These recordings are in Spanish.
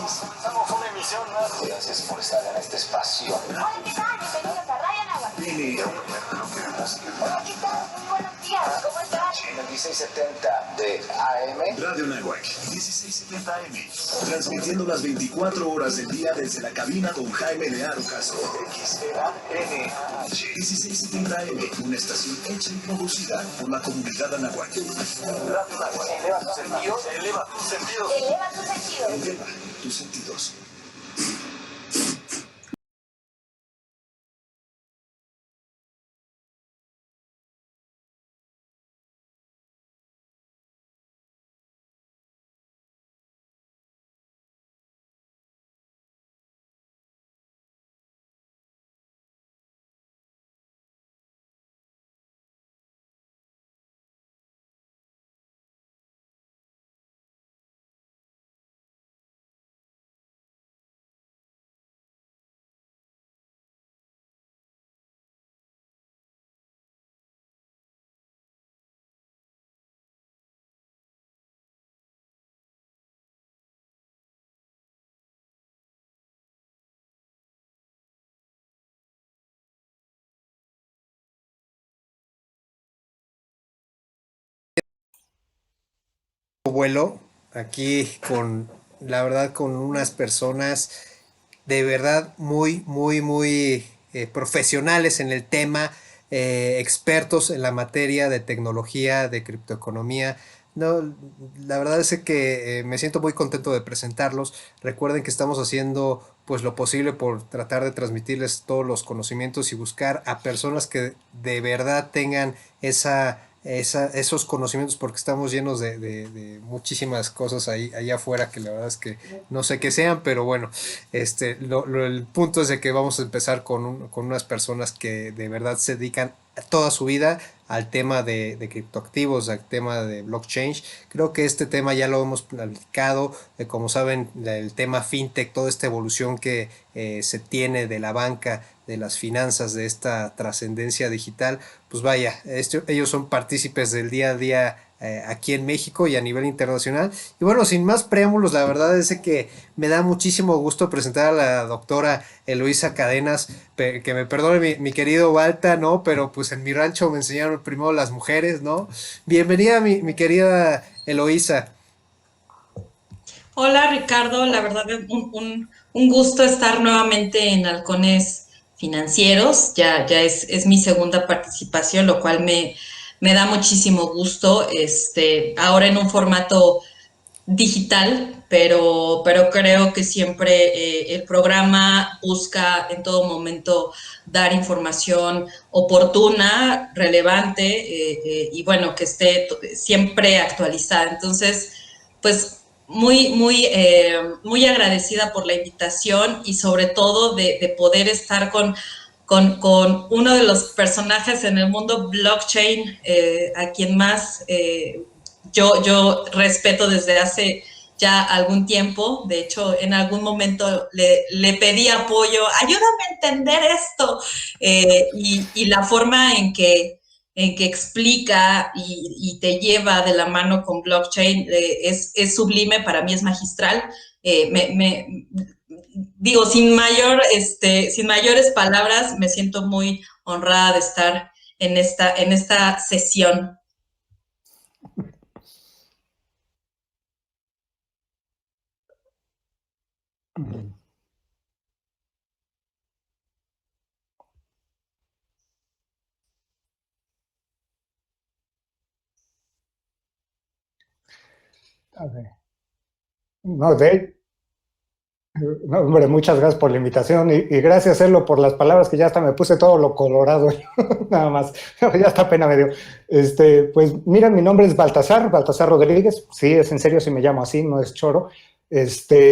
Comenzamos una emisión más. Gracias por estar en este espacio. Hola, ¿qué tal? Bienvenidos a Radio Anáhuac. Hola, ¿qué tal? Muy buenos días, ¿cómo están? El 1670 de AM. Radio Anáhuac, 1670 AM. Transmitiendo las 24 horas del día desde la cabina con Jaime Learo Castro. XEANH 1670 AM, una estación hecha y producida por la comunidad Anáhuac. Radio Anáhuac, eleva tus sentidos. Eleva tus sentidos. Eleva tus sentidos. Eleva tus sentidos. Vuelo aquí con, la verdad, con unas personas de verdad muy profesionales en el tema, expertos en la materia de tecnología, de criptoeconomía. No, la verdad es que me siento muy contento de presentarlos. Recuerden que estamos haciendo pues lo posible por tratar de transmitirles todos los conocimientos y buscar a personas que de verdad tengan esos conocimientos, porque estamos llenos de muchísimas cosas ahí allá afuera que la verdad es que no sé qué sean, pero bueno, el punto es de que vamos a empezar con unas personas que de verdad se dedican toda su vida al tema de criptoactivos, al tema de blockchain. Creo que este tema ya lo hemos platicado, como saben, el tema fintech, toda esta evolución que se tiene de la banca, de las finanzas, de esta trascendencia digital, pues vaya, ellos son partícipes del día a día aquí en México y a nivel internacional. Y bueno, sin más preámbulos, la verdad es que me da muchísimo gusto presentar a la doctora Eloísa Cadenas, que me perdone mi querido Balta, ¿no? Pero pues en mi rancho me enseñaron primero las mujeres, ¿no? Bienvenida mi querida Eloísa. Hola Ricardo, la verdad es un gusto estar nuevamente en Halcones Financieros, ya es mi segunda participación, lo cual me da muchísimo gusto, ahora en un formato digital, pero creo que siempre el programa busca en todo momento dar información oportuna, relevante y bueno, que esté siempre actualizada. Entonces, pues muy agradecida por la invitación y sobre todo de poder estar con uno de los personajes en el mundo blockchain, a quien más yo respeto desde hace ya algún tiempo. De hecho, en algún momento le pedí apoyo, ayúdame a entender esto, y la forma en que explica y te lleva de la mano con blockchain es sublime, para mí es magistral. Digo, sin mayores palabras, me siento muy honrada de estar en esta sesión. A ver. No, no, hombre, muchas gracias por la invitación y gracias, Elo, por las palabras que ya hasta me puse todo lo colorado, nada más, ya hasta pena me dio. Pues mira, mi nombre es Baltasar Rodríguez, sí, es en serio si me llamo así, no es choro.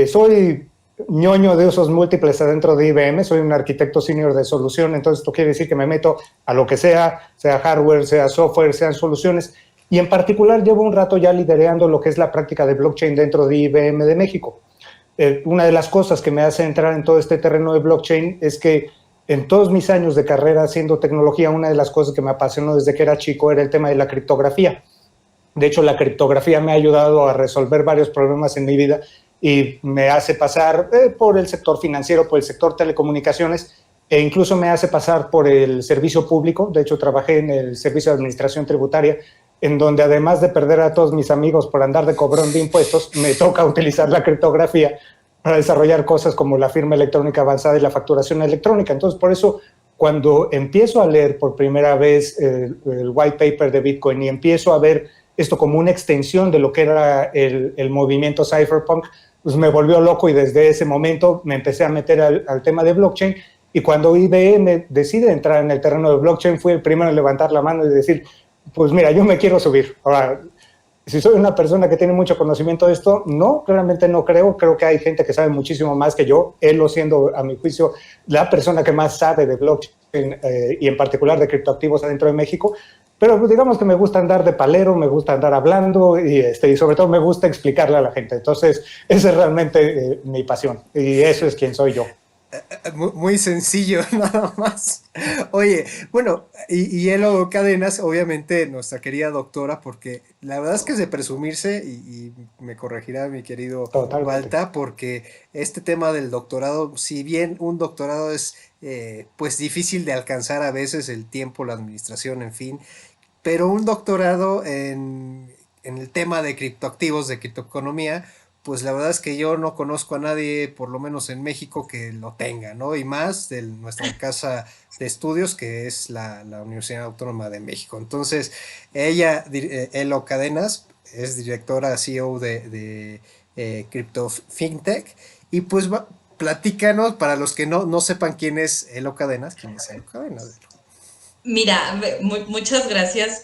Soy ñoño de usos múltiples adentro de IBM, soy un arquitecto senior de solución, entonces esto quiere decir que me meto a lo que sea hardware, sea software, sean soluciones, y en particular llevo un rato ya liderando lo que es la práctica de blockchain dentro de IBM de México. Una de las cosas que me hace entrar en todo este terreno de blockchain es que en todos mis años de carrera haciendo tecnología, una de las cosas que me apasionó desde que era chico era el tema de la criptografía. De hecho, la criptografía me ha ayudado a resolver varios problemas en mi vida y me hace pasar por el sector financiero, por el sector telecomunicaciones, e incluso me hace pasar por el servicio público. De hecho, trabajé en el Servicio de Administración Tributaria, en donde además de perder a todos mis amigos por andar de cobrón de impuestos, me toca utilizar la criptografía para desarrollar cosas como la firma electrónica avanzada y la facturación electrónica. Entonces, por eso, cuando empiezo a leer por primera vez el white paper de Bitcoin y empiezo a ver esto como una extensión de lo que era el movimiento cypherpunk, pues me volvió loco, y desde ese momento me empecé a meter al tema de blockchain. Y cuando IBM decide entrar en el terreno de blockchain, fui el primero en levantar la mano y decir, pues mira, yo me quiero subir. Ahora, si soy una persona que tiene mucho conocimiento de esto, no, claramente no creo. Creo que hay gente que sabe muchísimo más que yo, él siendo, a mi juicio, la persona que más sabe de blockchain y en particular de criptoactivos adentro de México. Pero pues, digamos que me gusta andar de palero, me gusta andar hablando y sobre todo me gusta explicarle a la gente. Entonces, esa es realmente mi pasión, y eso es quien soy yo. Muy sencillo, nada más. Oye, bueno, y Elo Cadenas, obviamente nuestra querida doctora, porque la verdad es que es de presumirse, y me corregirá mi querido Balta, porque este tema del doctorado, si bien un doctorado es pues difícil de alcanzar a veces, el tiempo, la administración, en fin, pero un doctorado en el tema de criptoactivos, de criptoeconomía, pues la verdad es que yo no conozco a nadie, por lo menos en México, que lo tenga, ¿no? Y más de nuestra casa de estudios, que es la Universidad Autónoma de México. Entonces, ella, Elo Cadenas, es directora, CEO de Crypto FinTech, y pues platícanos, para los que no sepan quién es Elo Cadenas, ¿quién es Elo Cadenas? Mira, muchas gracias.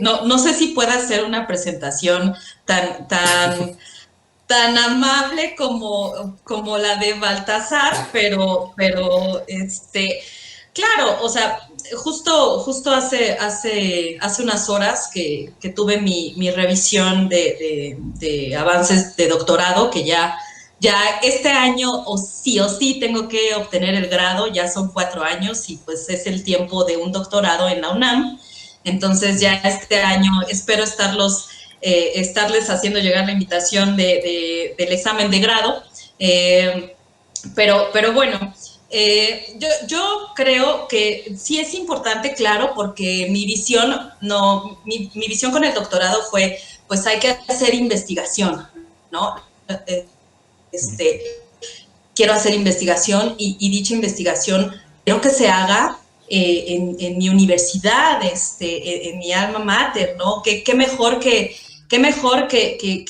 No sé si pueda hacer una presentación tan amable como la de Baltasar, pero claro, o sea, justo hace unas horas que tuve mi revisión de avances de doctorado, que ya este año o sí tengo que obtener el grado, ya son 4 años y pues es el tiempo de un doctorado en la UNAM. Entonces ya este año espero estarles haciendo llegar la invitación del examen de grado. Pero bueno, yo creo que sí es importante, claro, porque mi visión con el doctorado fue, pues hay que hacer investigación, ¿no? Quiero hacer investigación y dicha investigación quiero que se haga en mi universidad, en mi alma mater, ¿no? Qué mejor que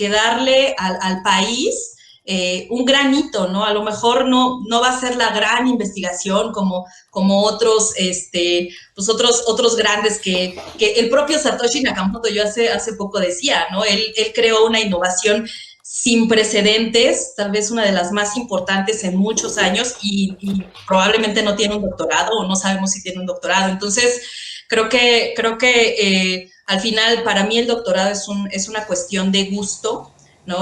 darle al país un granito, ¿no? A lo mejor no va a ser la gran investigación como otros, pues otros grandes que el propio Satoshi Nakamoto, yo hace poco decía, ¿no? Él creó una innovación sin precedentes, tal vez una de las más importantes en muchos años, y probablemente no tiene un doctorado, o no sabemos si tiene un doctorado. Entonces, creo que al final, para mí el doctorado es una cuestión de gusto, ¿no?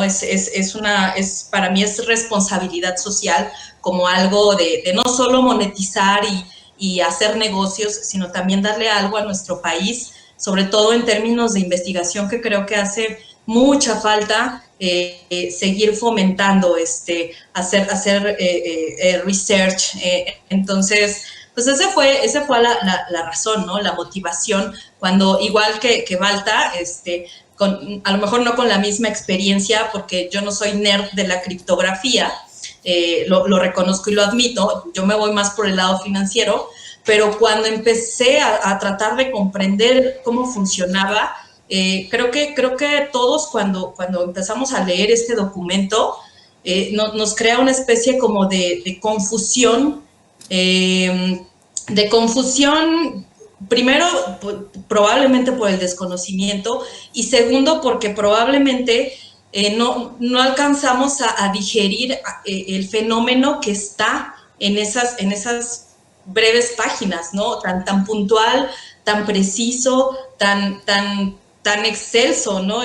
Para mí es responsabilidad social, como algo de no solo monetizar y hacer negocios, sino también darle algo a nuestro país, sobre todo en términos de investigación, que creo que hace mucha falta seguir fomentando, hacer research. Entonces, pues esa fue la razón, ¿no? La motivación, cuando igual que Balta, a lo mejor no con la misma experiencia, porque yo no soy nerd de la criptografía, lo reconozco y lo admito, yo me voy más por el lado financiero, pero cuando empecé a tratar de comprender cómo funcionaba, creo que todos cuando empezamos a leer este documento, nos crea una especie como de confusión, primero probablemente por el desconocimiento, y segundo porque probablemente no alcanzamos a digerir el fenómeno que está en esas breves páginas, ¿no? Tan puntual, tan preciso, tan excelso, ¿no?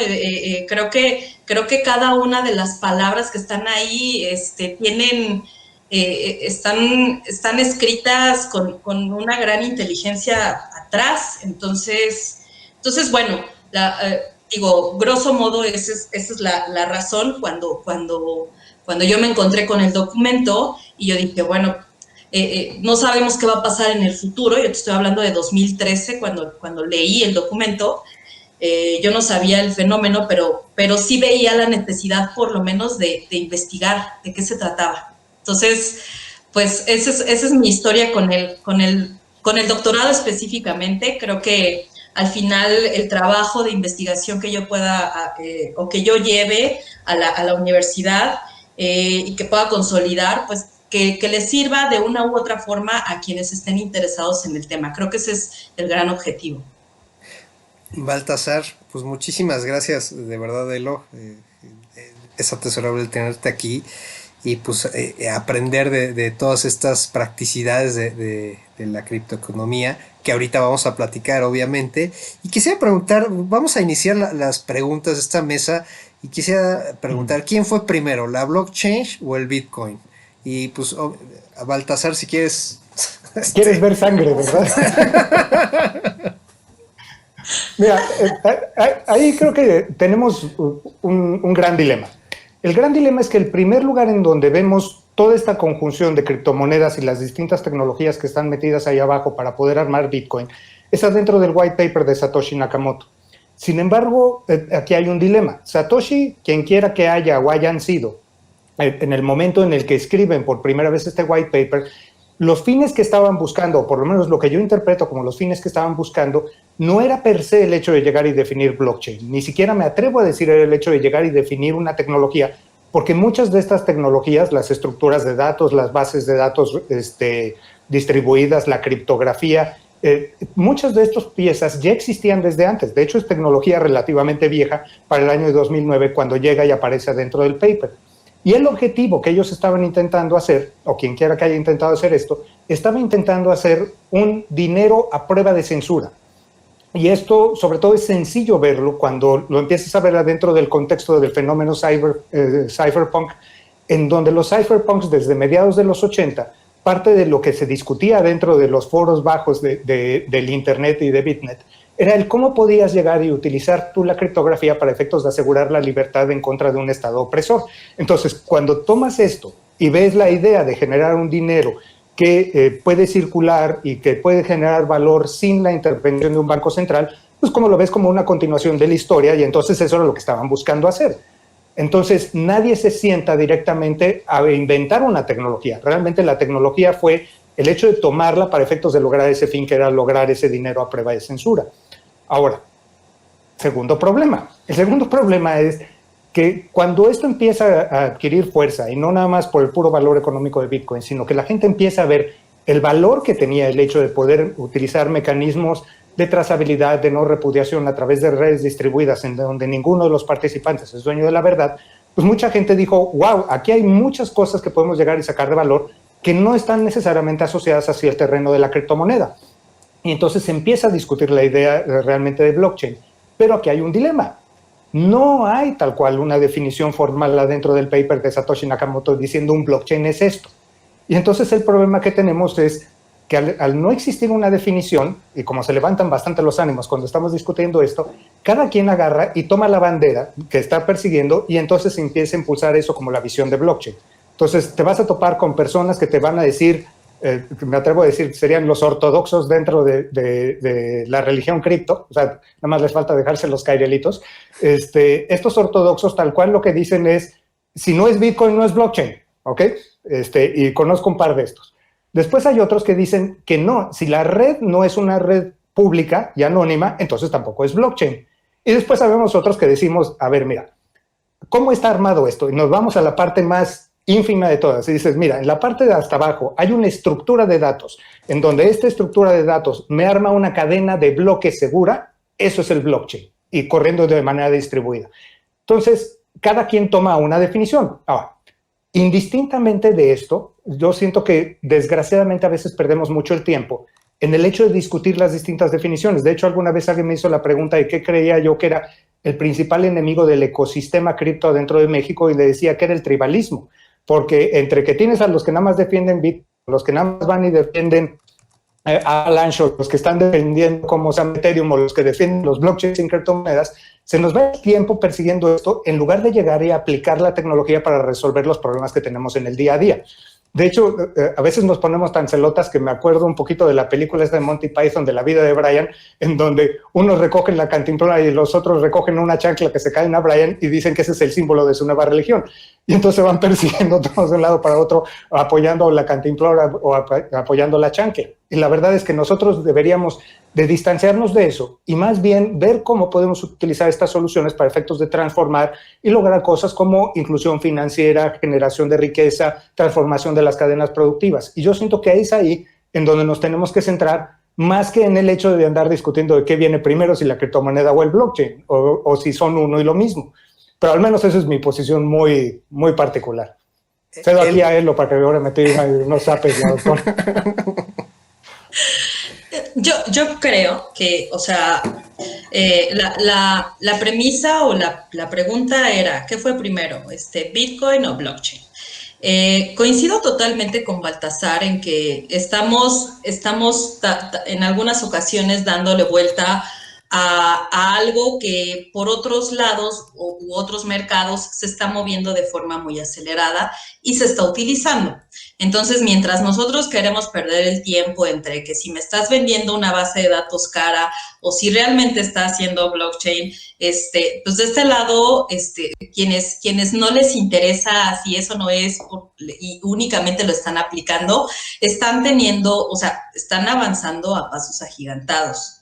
Creo que cada una de las palabras que están ahí tienen... están escritas con una gran inteligencia atrás. Entonces bueno, digo, grosso modo, esa es la razón cuando cuando yo me encontré con el documento y yo dije, bueno, no sabemos qué va a pasar en el futuro. Yo te estoy hablando de 2013, cuando leí el documento. Yo no sabía el fenómeno, pero sí veía la necesidad, por lo menos, de investigar de qué se trataba. Entonces, pues esa es mi historia con el doctorado específicamente. Creo que al final el trabajo de investigación que yo pueda o que yo lleve a la universidad y que pueda consolidar, pues que les sirva de una u otra forma a quienes estén interesados en el tema. Creo que ese es el gran objetivo. Baltasar, pues muchísimas gracias, de verdad, Elo. Es atesorable tenerte aquí y pues aprender de todas estas practicidades de la criptoeconomía, que ahorita vamos a platicar, obviamente. Y quisiera preguntar, vamos a iniciar las preguntas de esta mesa, y quisiera preguntar, ¿quién fue primero, la blockchain o el Bitcoin? Y pues, a Baltasar, si quieres... Quieres ver sangre, ¿verdad? Mira, ahí creo que tenemos un gran dilema. El gran dilema es que el primer lugar en donde vemos toda esta conjunción de criptomonedas y las distintas tecnologías que están metidas ahí abajo para poder armar Bitcoin es adentro del white paper de Satoshi Nakamoto. Sin embargo, aquí hay un dilema. Satoshi, quien quiera que haya o hayan sido, en el momento en el que escriben por primera vez este white paper, los fines que estaban buscando, o por lo menos lo que yo interpreto como los fines que estaban buscando, no era per se el hecho de llegar y definir blockchain. Ni siquiera me atrevo a decir el hecho de llegar y definir una tecnología, porque muchas de estas tecnologías, las estructuras de datos, las bases de datos distribuidas, la criptografía, muchas de estas piezas ya existían desde antes. De hecho, es tecnología relativamente vieja para el año 2009, cuando llega y aparece dentro del paper. Y el objetivo que ellos estaban intentando hacer, o quien quiera que haya intentado hacer esto, estaba intentando hacer un dinero a prueba de censura. Y esto, sobre todo, es sencillo verlo cuando lo empiezas a ver adentro del contexto del fenómeno cypherpunk, en donde los cypherpunks, desde mediados de los 80, parte de lo que se discutía dentro de los foros bajos del Internet y de Bitnet, era el cómo podías llegar y utilizar tú la criptografía para efectos de asegurar la libertad en contra de un Estado opresor. Entonces, cuando tomas esto y ves la idea de generar un dinero que puede circular y que puede generar valor sin la intervención de un banco central, pues como lo ves como una continuación de la historia, y entonces eso era lo que estaban buscando hacer. Entonces, nadie se sienta directamente a inventar una tecnología. Realmente la tecnología fue el hecho de tomarla para efectos de lograr ese fin, que era lograr ese dinero a prueba de censura. Ahora, segundo problema. El segundo problema es que cuando esto empieza a adquirir fuerza, y no nada más por el puro valor económico de Bitcoin, sino que la gente empieza a ver el valor que tenía el hecho de poder utilizar mecanismos de trazabilidad, de no repudiación a través de redes distribuidas en donde ninguno de los participantes es dueño de la verdad, pues mucha gente dijo, wow, aquí hay muchas cosas que podemos llegar y sacar de valor que no están necesariamente asociadas hacia el terreno de la criptomoneda. Y entonces se empieza a discutir la idea realmente de blockchain. Pero aquí hay un dilema. No hay tal cual una definición formal adentro del paper de Satoshi Nakamoto diciendo un blockchain es esto. Y entonces el problema que tenemos es que al no existir una definición, y como se levantan bastante los ánimos cuando estamos discutiendo esto, cada quien agarra y toma la bandera que está persiguiendo y entonces se empieza a impulsar eso como la visión de blockchain. Entonces te vas a topar con personas que te van a decir, me atrevo a decir, serían los ortodoxos dentro de la religión cripto, o sea, nada más les falta dejarse los cairelitos. Estos ortodoxos tal cual lo que dicen es, si no es Bitcoin, no es blockchain, ¿ok? Y conozco un par de estos. Después hay otros que dicen que no, si la red no es una red pública y anónima, entonces tampoco es blockchain. Y después sabemos otros que decimos, a ver, mira, ¿cómo está armado esto? Y nos vamos a la parte más ínfima de todas. Y dices, mira, en la parte de hasta abajo hay una estructura de datos, en donde esta estructura de datos me arma una cadena de bloques segura, eso es el blockchain, y corriendo de manera distribuida. Entonces, cada quien toma una definición. Ahora, indistintamente de esto, yo siento que desgraciadamente a veces perdemos mucho el tiempo en el hecho de discutir las distintas definiciones. De hecho, alguna vez alguien me hizo la pregunta de qué creía yo que era el principal enemigo del ecosistema cripto dentro de México, y le decía que era el tribalismo. Porque entre que tienes a los que nada más defienden Bitcoin, los que nada más van y defienden Avalanche o los que están defendiendo como Sam Ethereum o los que defienden los blockchains sin criptomonedas, se nos va el tiempo persiguiendo esto en lugar de llegar y aplicar la tecnología para resolver los problemas que tenemos en el día a día. De hecho, a veces nos ponemos tan celotas que me acuerdo un poquito de la película esta de Monty Python, de la vida de Brian, en donde unos recogen la cantimplora y los otros recogen una chancla que se caen a Brian y dicen que ese es el símbolo de su nueva religión. Y entonces van persiguiendo todos de un lado para otro, apoyando la cantimplora o apoyando la chancla. Y la verdad es que nosotros deberíamos de distanciarnos de eso y más bien ver cómo podemos utilizar estas soluciones para efectos de transformar y lograr cosas como inclusión financiera, generación de riqueza, transformación de las cadenas productivas. Y yo siento que es ahí en donde nos tenemos que centrar más que en el hecho de andar discutiendo de qué viene primero, si la criptomoneda o el blockchain, o si son uno y lo mismo. Pero al menos esa es mi posición muy, muy particular. Cedo aquí a Elo para que ahora me tiren unos zapes, ¿no, doctor? Yo creo que, o sea, la premisa o la pregunta era, ¿qué fue primero, Bitcoin o blockchain? Coincido totalmente con Baltasar en que estamos en algunas ocasiones dándole vuelta a algo que por otros lados u otros mercados se está moviendo de forma muy acelerada y se está utilizando. Entonces, mientras nosotros queremos perder el tiempo entre que si me estás vendiendo una base de datos cara o si realmente está haciendo blockchain, pues de este lado, quienes no les interesa si eso no es y únicamente lo están aplicando, están están avanzando a pasos agigantados.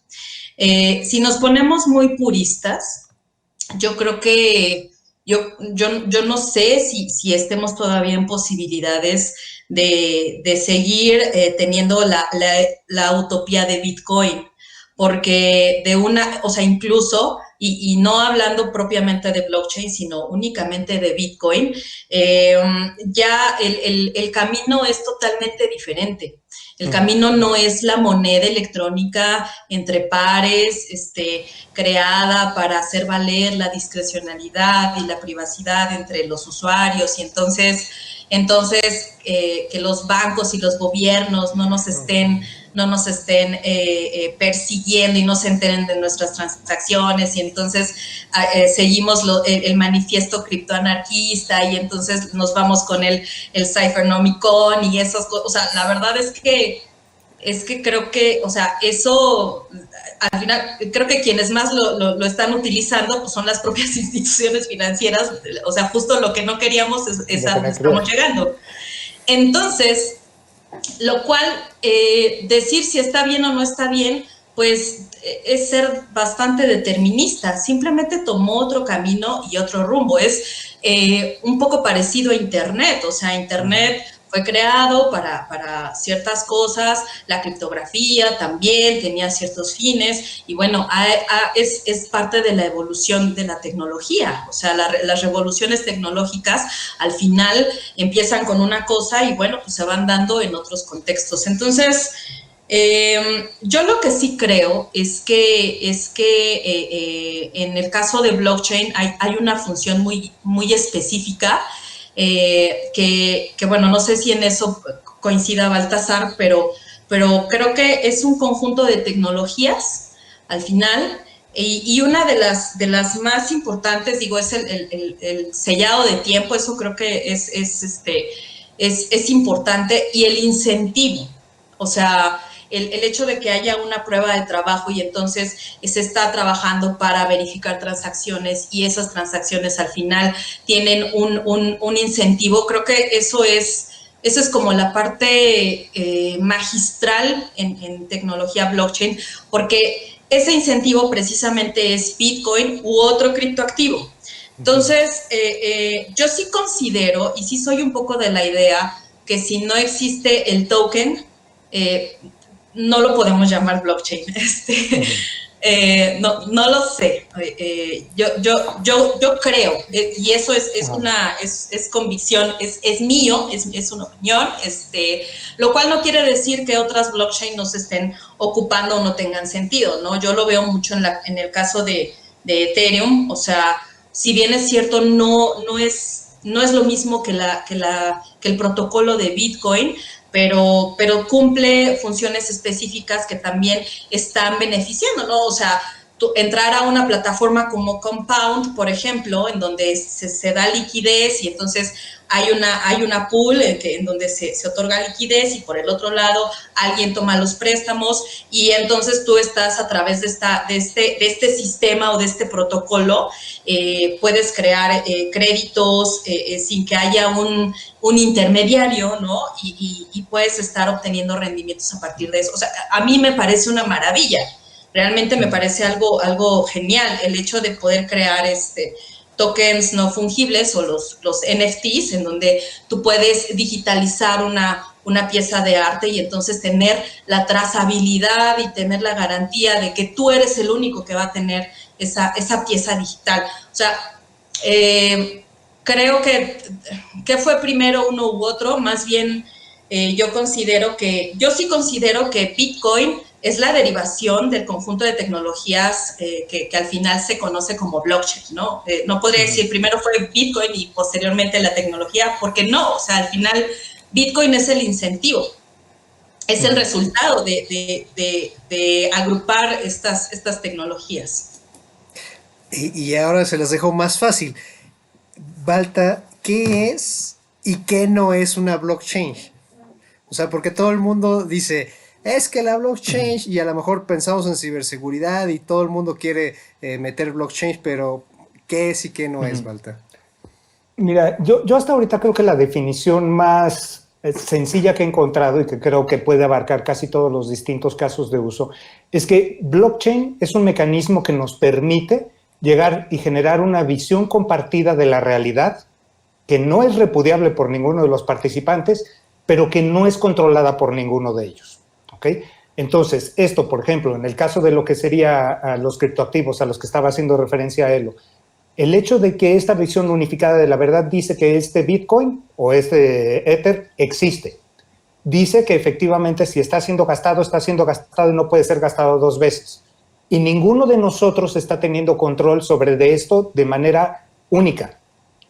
Si nos ponemos muy puristas, yo creo que yo no sé si estemos todavía en posibilidades de seguir teniendo la utopía de Bitcoin, porque incluso, y no hablando propiamente de blockchain, sino únicamente de Bitcoin, ya el camino es totalmente diferente. El camino no es la moneda electrónica entre pares, creada para hacer valer la discrecionalidad y la privacidad entre los usuarios, y entonces que los bancos y los gobiernos no nos estén persiguiendo y no se enteren de nuestras transacciones, y entonces seguimos el manifiesto criptoanarquista y entonces nos vamos con el Cyphernomicon y esas cosas. O sea, la verdad es que creo que, o sea, eso al final, creo que quienes más lo están utilizando pues son las propias instituciones financieras. O sea, justo lo que no queríamos es a donde estamos llegando. Entonces, lo cual, decir si está bien o no está bien, pues es ser bastante determinista. Simplemente tomó otro camino y otro rumbo. Es un poco parecido a Internet. O sea, Internet fue creado para ciertas cosas, la criptografía también tenía ciertos fines, y bueno, es parte de la evolución de la tecnología. O sea, las revoluciones tecnológicas al final empiezan con una cosa y bueno, pues se van dando en otros contextos. Entonces, yo lo que sí creo es que en el caso de blockchain hay una función muy, muy específica, que bueno, no sé si en eso coincida Baltasar, pero creo que es un conjunto de tecnologías al final, y una de las más importantes, digo, es el sellado de tiempo. Eso creo que es importante, y el incentivo. O sea, el hecho de que haya una prueba de trabajo y entonces se está trabajando para verificar transacciones y esas transacciones al final tienen un incentivo. Creo que eso es como la parte magistral en tecnología blockchain, porque ese incentivo precisamente es Bitcoin u otro criptoactivo. Entonces, yo sí considero, y sí soy un poco de la idea, que si no existe el token, no lo podemos llamar blockchain. No lo sé. Yo creo, y eso es convicción, es mío, es una opinión, lo cual no quiere decir que otras blockchain no se estén ocupando o no tengan sentido, ¿no? Yo lo veo mucho en el caso de Ethereum. O sea, si bien es cierto, no es no es lo mismo que el protocolo de Bitcoin, pero cumple funciones específicas que también están beneficiando, ¿no? O sea, entrar a una plataforma como Compound, por ejemplo, en donde se da liquidez y entonces hay una pool en donde se otorga liquidez y por el otro lado alguien toma los préstamos y entonces tú estás a través de este sistema o de este protocolo, puedes crear créditos sin que haya un intermediario, ¿no? Y puedes estar obteniendo rendimientos a partir de eso. O sea, a mí me parece una maravilla. Realmente me parece algo genial el hecho de poder crear tokens no fungibles o los NFTs, en donde tú puedes digitalizar una pieza de arte y entonces tener la trazabilidad y tener la garantía de que tú eres el único que va a tener esa pieza digital. O sea, creo que fue primero uno u otro, más bien yo sí considero que Bitcoin es la derivación del conjunto de tecnologías que al final se conoce como blockchain, ¿no? No podría decir primero fue Bitcoin y posteriormente la tecnología, porque no, o sea, al final Bitcoin es el incentivo, es el resultado de agrupar estas tecnologías. Y ahora se las dejo más fácil. Balta, ¿qué es y qué no es una blockchain? O sea, porque todo el mundo dice, es que la blockchain, y a lo mejor pensamos en ciberseguridad y todo el mundo quiere meter blockchain, pero ¿qué es y qué no es, Balta? Mira, yo hasta ahorita creo que la definición más sencilla que he encontrado y que creo que puede abarcar casi todos los distintos casos de uso es que blockchain es un mecanismo que nos permite llegar y generar una visión compartida de la realidad que no es repudiable por ninguno de los participantes, pero que no es controlada por ninguno de ellos. ¿Okay? Entonces, esto, por ejemplo, en el caso de lo que sería los criptoactivos a los que estaba haciendo referencia a Elo, el hecho de que esta visión unificada de la verdad dice que este Bitcoin o este Ether existe. Dice que efectivamente si está siendo gastado y no puede ser gastado dos veces. Y ninguno de nosotros está teniendo control sobre de esto de manera única.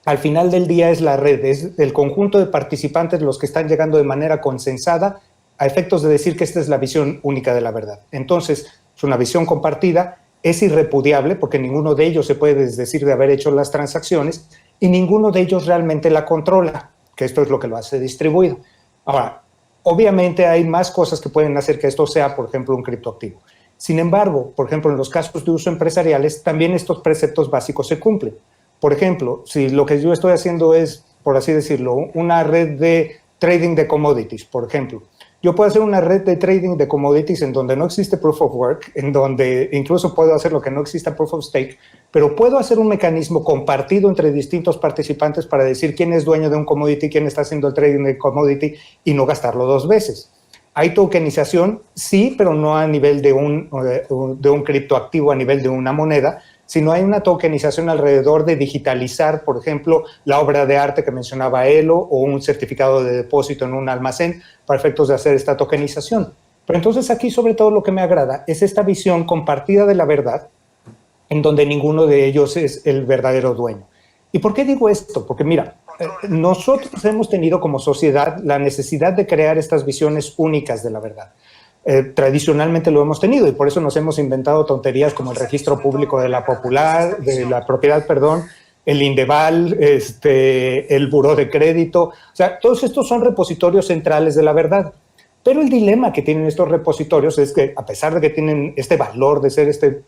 Al final del día es la red, es el conjunto de participantes los que están llegando de manera consensada a efectos de decir que esta es la visión única de la verdad. Entonces, es una visión compartida, es irrepudiable porque ninguno de ellos se puede desdecir de haber hecho las transacciones y ninguno de ellos realmente la controla, que esto es lo que lo hace distribuido. Ahora, obviamente hay más cosas que pueden hacer que esto sea, por ejemplo, un criptoactivo. Sin embargo, por ejemplo, en los casos de uso empresariales, también estos preceptos básicos se cumplen. Por ejemplo, si lo que yo estoy haciendo es, por así decirlo, una red de trading de commodities, por ejemplo, yo puedo hacer una red de trading de commodities en donde no existe proof of work, en donde incluso puedo hacer lo que no exista proof of stake, pero puedo hacer un mecanismo compartido entre distintos participantes para decir quién es dueño de un commodity, quién está haciendo el trading de commodity y no gastarlo dos veces. Hay tokenización, sí, pero no a nivel de un criptoactivo, a nivel de una moneda, sino hay una tokenización alrededor de digitalizar, por ejemplo, la obra de arte que mencionaba Elo o un certificado de depósito en un almacén para efectos de hacer esta tokenización. Pero entonces aquí sobre todo lo que me agrada es esta visión compartida de la verdad en donde ninguno de ellos es el verdadero dueño. ¿Y por qué digo esto? Porque mira, nosotros hemos tenido como sociedad la necesidad de crear estas visiones únicas de la verdad. Tradicionalmente lo hemos tenido y por eso nos hemos inventado tonterías como el registro público de la propiedad, el Indeval, el buró de crédito. O sea, todos estos son repositorios centrales de la verdad. Pero el dilema que tienen estos repositorios es que, a pesar de que tienen este valor de ser este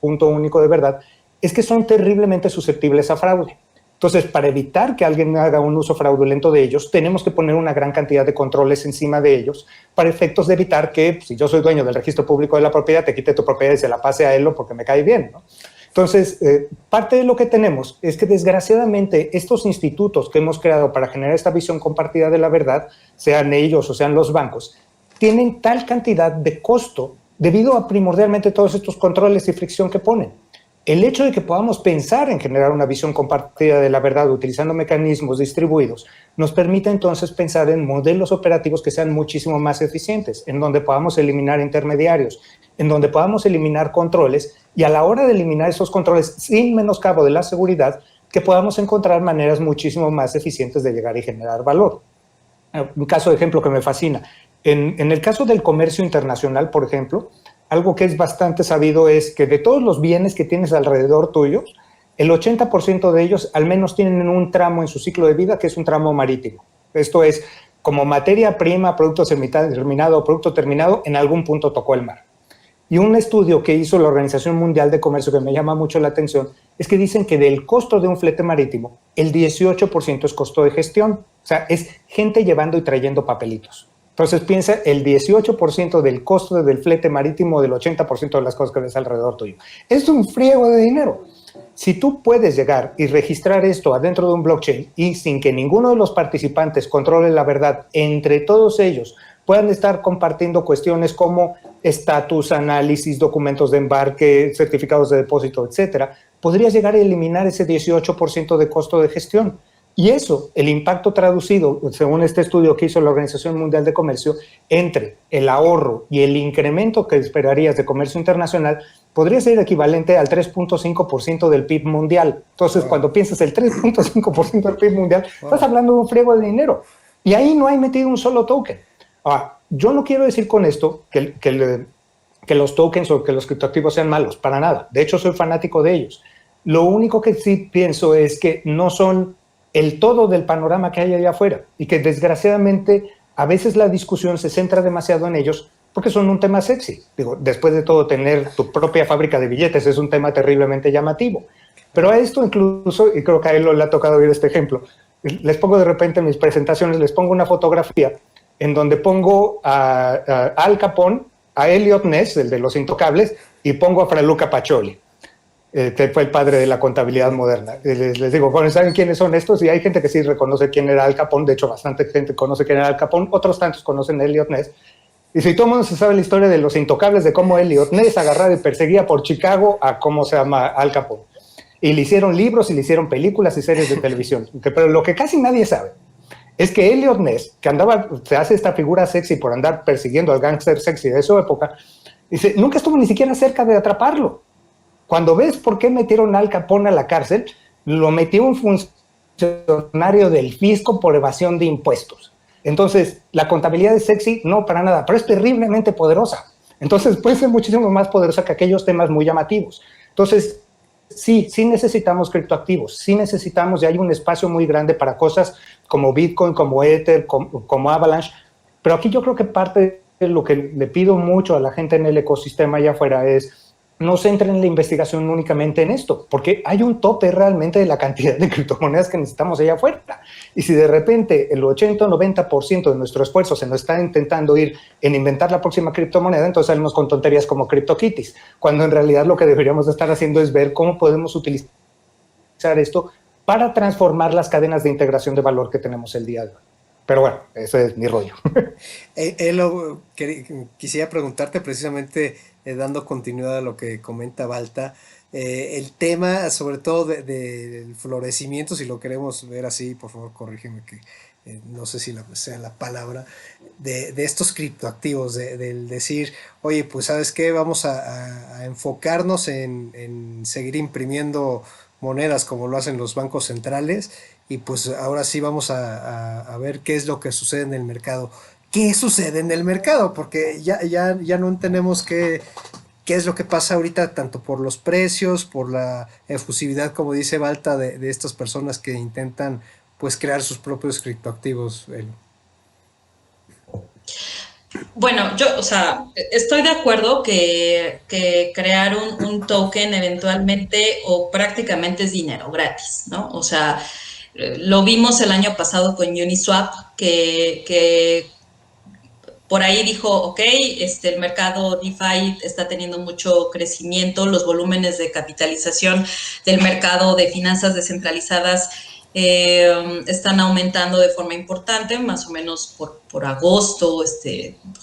punto único de verdad, es que son terriblemente susceptibles a fraude. Entonces, para evitar que alguien haga un uso fraudulento de ellos, tenemos que poner una gran cantidad de controles encima de ellos para efectos de evitar que, si yo soy dueño del registro público de la propiedad, te quite tu propiedad y se la pase a Elo porque me cae bien, ¿no? Entonces, parte de lo que tenemos es que, desgraciadamente, estos institutos que hemos creado para generar esta visión compartida de la verdad, sean ellos o sean los bancos, tienen tal cantidad de costo debido a primordialmente todos estos controles y fricción que ponen. El hecho de que podamos pensar en generar una visión compartida de la verdad utilizando mecanismos distribuidos nos permite entonces pensar en modelos operativos que sean muchísimo más eficientes, en donde podamos eliminar intermediarios, en donde podamos eliminar controles y a la hora de eliminar esos controles sin menoscabo de la seguridad, que podamos encontrar maneras muchísimo más eficientes de llegar y generar valor. Un caso de ejemplo que me fascina. En el caso del comercio internacional, por ejemplo, algo que es bastante sabido es que de todos los bienes que tienes alrededor tuyo, el 80% de ellos al menos tienen un tramo en su ciclo de vida que es un tramo marítimo. Esto es, como materia prima, producto terminado o producto terminado, en algún punto tocó el mar. Y un estudio que hizo la Organización Mundial de Comercio que me llama mucho la atención es que dicen que del costo de un flete marítimo, el 18% es costo de gestión. O sea, es gente llevando y trayendo papelitos. Entonces piensa, el 18% del costo del flete marítimo del 80% de las cosas que ves alrededor tuyo. Es un friego de dinero. Si tú puedes llegar y registrar esto adentro de un blockchain y sin que ninguno de los participantes controle la verdad, entre todos ellos puedan estar compartiendo cuestiones como estatus, análisis, documentos de embarque, certificados de depósito, etcétera, podrías llegar a eliminar ese 18% de costo de gestión. Y eso, el impacto traducido, según este estudio que hizo la Organización Mundial de Comercio, entre el ahorro y el incremento que esperarías de comercio internacional, podría ser equivalente al 3.5% del PIB mundial. Entonces, cuando piensas el 3.5% del PIB mundial, estás hablando de un friego de dinero. Y ahí no hay metido un solo token. Ahora, yo no quiero decir con esto que los tokens o que los criptoactivos sean malos, para nada. De hecho, soy fanático de ellos. Lo único que sí pienso es que no son el todo del panorama que hay allá afuera y que desgraciadamente a veces la discusión se centra demasiado en ellos porque son un tema sexy. Digo, después de todo, tener tu propia fábrica de billetes es un tema terriblemente llamativo. Pero a esto incluso, y creo que a él le ha tocado oír este ejemplo, les pongo de repente en mis presentaciones, les pongo una fotografía en donde pongo a Al Capone, a Elliot Ness, el de Los Intocables, y pongo a Fra Luca Pacioli, que fue el padre de la contabilidad moderna. Les digo, bueno, ¿saben quiénes son estos? Y hay gente que sí reconoce quién era Al Capone. De hecho, bastante gente conoce quién era Al Capone. Otros tantos conocen a Elliot Ness. Y si todo el mundo se sabe la historia de Los Intocables, de cómo Elliot Ness agarraba y perseguía por Chicago a cómo se llama Al Capone. Y le hicieron libros y le hicieron películas y series de televisión. Pero lo que casi nadie sabe es que Elliot Ness, que se hace esta figura sexy por andar persiguiendo al gángster sexy de su época, dice, nunca estuvo ni siquiera cerca de atraparlo. Cuando ves por qué metieron a Al Capone a la cárcel, lo metió un funcionario del fisco por evasión de impuestos. Entonces, la contabilidad es sexy, no para nada, pero es terriblemente poderosa. Entonces, puede ser muchísimo más poderosa que aquellos temas muy llamativos. Entonces, sí necesitamos criptoactivos, sí necesitamos, y hay un espacio muy grande para cosas como Bitcoin, como Ether, como Avalanche, pero aquí yo creo que parte de lo que le pido mucho a la gente en el ecosistema allá afuera es no centren la investigación únicamente en esto, porque hay un tope realmente de la cantidad de criptomonedas que necesitamos allá afuera. Y si de repente el 80 o 90% de nuestro esfuerzo se nos está intentando ir en inventar la próxima criptomoneda, entonces salimos con tonterías como CryptoKitties, cuando en realidad lo que deberíamos estar haciendo es ver cómo podemos utilizar esto para transformar las cadenas de integración de valor que tenemos el día de hoy. Pero bueno, ese es mi rollo. Quisiera preguntarte precisamente, dando continuidad a lo que comenta Balta, el tema sobre todo del florecimiento, si lo queremos ver así, por favor corrígeme que no sé si sea la palabra, de estos criptoactivos, del decir, oye, pues ¿sabes qué? Vamos a enfocarnos en seguir imprimiendo monedas como lo hacen los bancos centrales, y pues ahora sí vamos a ver qué es lo que sucede en el mercado. ¿Qué sucede en el mercado? Porque ya no entendemos qué es lo que pasa ahorita, tanto por los precios, por la efusividad, como dice Balta, de estas personas que intentan pues crear sus propios criptoactivos. Bueno, yo, o sea, estoy de acuerdo que crear un token eventualmente o prácticamente es dinero gratis, ¿no? O sea, lo vimos el año pasado con Uniswap, que por ahí dijo, ok, el mercado DeFi está teniendo mucho crecimiento, los volúmenes de capitalización del mercado de finanzas descentralizadas están aumentando de forma importante, más o menos por agosto,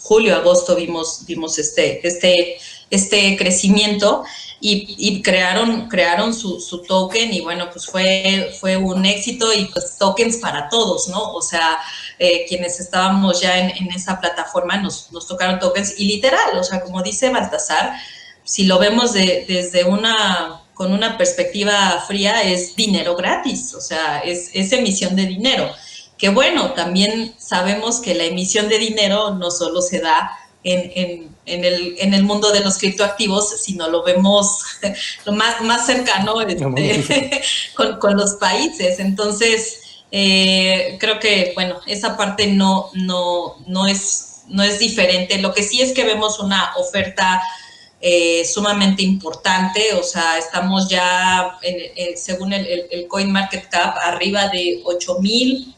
julio, agosto vimos este crecimiento y crearon su token y bueno, pues fue un éxito y pues tokens para todos, ¿no? O sea, quienes estábamos ya en esa plataforma nos tocaron tokens y literal, o sea, como dice Baltasar, si lo vemos desde una con una perspectiva fría es dinero gratis, o sea, es emisión de dinero. Que bueno, también sabemos que la emisión de dinero no solo se da en el mundo de los criptoactivos, sino lo vemos lo más cercano con los países. Entonces, creo que, bueno, esa parte no es diferente. Lo que sí es que vemos una oferta sumamente importante, o sea, estamos ya, según el CoinMarketCap, arriba de 8,000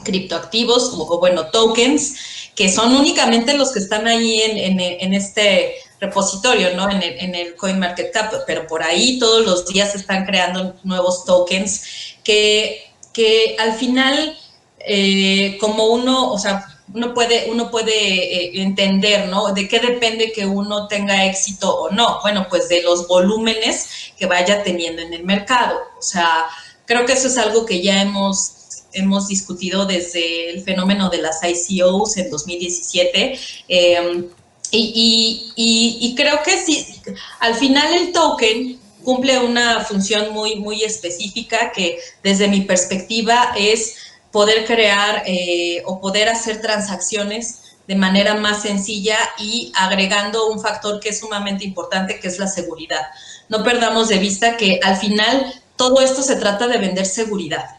criptoactivos o bueno, tokens, que son únicamente los que están ahí en este repositorio, ¿no? En el CoinMarketCap, pero por ahí todos los días se están creando nuevos tokens que al final, como uno, o sea, uno puede entender, ¿no? De qué depende que uno tenga éxito o no. Bueno, pues de los volúmenes que vaya teniendo en el mercado. O sea, creo que eso es algo que ya hemos discutido desde el fenómeno de las ICOs en 2017. Y creo que sí, al final el token cumple una función muy específica que desde mi perspectiva es poder crear o poder hacer transacciones de manera más sencilla y agregando un factor que es sumamente importante, que es la seguridad. No perdamos de vista que al final todo esto se trata de vender seguridad.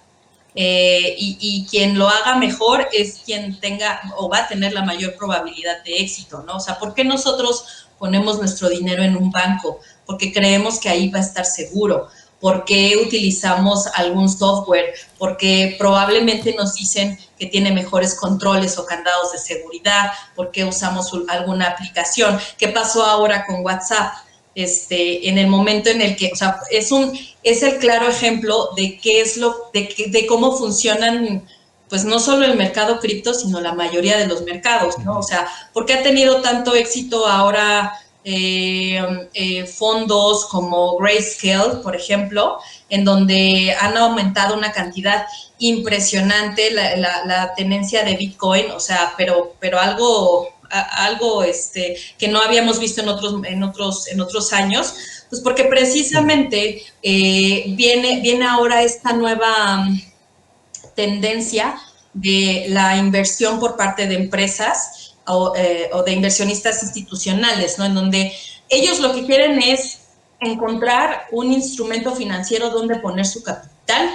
Y quien lo haga mejor es quien tenga o va a tener la mayor probabilidad de éxito, ¿no? O sea, ¿por qué nosotros ponemos nuestro dinero en un banco? Porque creemos que ahí va a estar seguro. ¿Por qué utilizamos algún software? Porque probablemente nos dicen que tiene mejores controles o candados de seguridad. ¿Por qué usamos alguna aplicación? ¿Qué pasó ahora con WhatsApp? En el momento en el que, o sea, es el claro ejemplo de qué es de cómo funcionan, pues no solo el mercado cripto, sino la mayoría de los mercados, ¿no? O sea, ¿por qué ha tenido tanto éxito ahora fondos como Grayscale, por ejemplo, en donde han aumentado una cantidad impresionante la tenencia de Bitcoin, o sea, pero algo que no habíamos visto en otros años, pues porque precisamente viene ahora esta nueva tendencia de la inversión por parte de empresas o de inversionistas institucionales, ¿no? En donde ellos lo que quieren es encontrar un instrumento financiero donde poner su capital,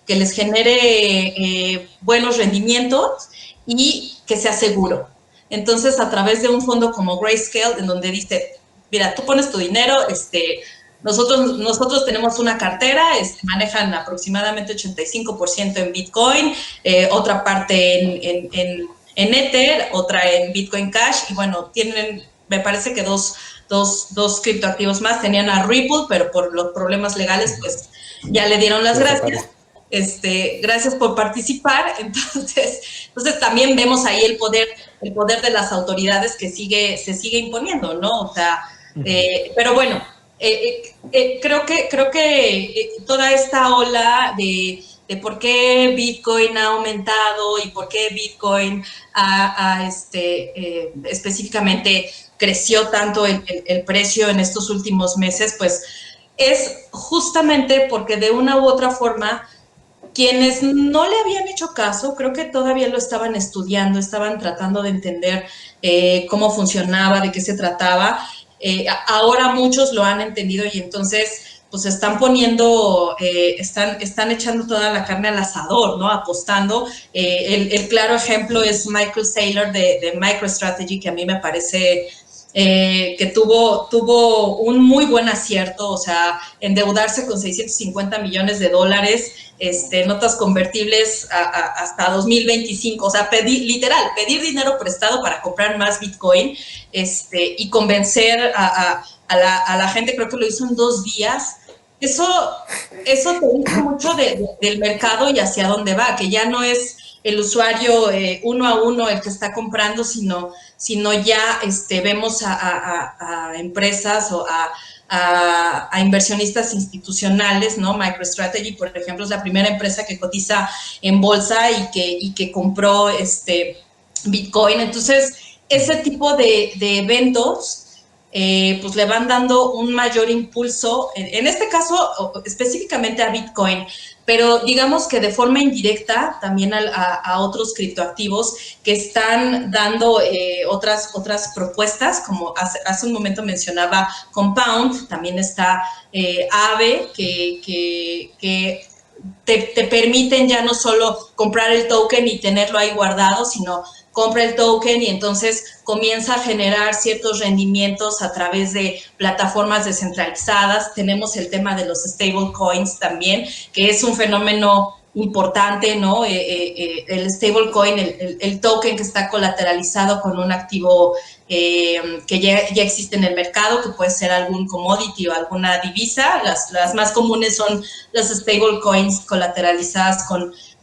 que les genere buenos rendimientos y que sea seguro. Entonces, a través de un fondo como Grayscale, en donde dice, mira, tú pones tu dinero, nosotros tenemos una cartera, manejan aproximadamente 85% en Bitcoin, otra parte en Ether, otra en Bitcoin Cash, y bueno, tienen, me parece que dos criptoactivos más, tenían a Ripple, pero por los problemas legales, pues ya le dieron las gracias. Gracias por participar. Entonces también vemos ahí el poder de las autoridades que se sigue imponiendo, ¿no? O sea, pero bueno, creo que toda esta ola de por qué Bitcoin ha aumentado y por qué Bitcoin específicamente creció tanto el precio en estos últimos meses, pues es justamente porque de una u otra forma quienes no le habían hecho caso, creo que todavía lo estaban estudiando, estaban tratando de entender cómo funcionaba, de qué se trataba. Ahora muchos lo han entendido y entonces pues están poniendo, están echando toda la carne al asador, ¿no? Apostando. El claro ejemplo es Michael Saylor de MicroStrategy, que a mí me parece que tuvo un muy buen acierto, o sea, endeudarse con $650 millones, notas convertibles hasta 2025, o sea, pedir dinero prestado para comprar más Bitcoin, y convencer a la gente, creo que lo hizo en 2 días. Eso te dice mucho del mercado y hacia dónde va, que ya no es el usuario uno a uno el que está comprando, sino ya vemos a empresas o a inversionistas institucionales, ¿no? MicroStrategy, por ejemplo, es la primera empresa que cotiza en bolsa y que compró Bitcoin. Entonces, ese tipo de eventos pues le van dando un mayor impulso, en este caso específicamente a Bitcoin, pero digamos que de forma indirecta también a otros criptoactivos que están dando otras propuestas, como hace un momento mencionaba Compound, también está Aave, que te permiten ya no solo comprar el token y tenerlo ahí guardado, sino compra el token y entonces comienza a generar ciertos rendimientos a través de plataformas descentralizadas. Tenemos el tema de los stablecoins también, que es un fenómeno importante, ¿no? El stablecoin, el token que está colateralizado con un activo que ya existe en el mercado, que puede ser algún commodity o alguna divisa. Las más comunes son las stablecoins colateralizadas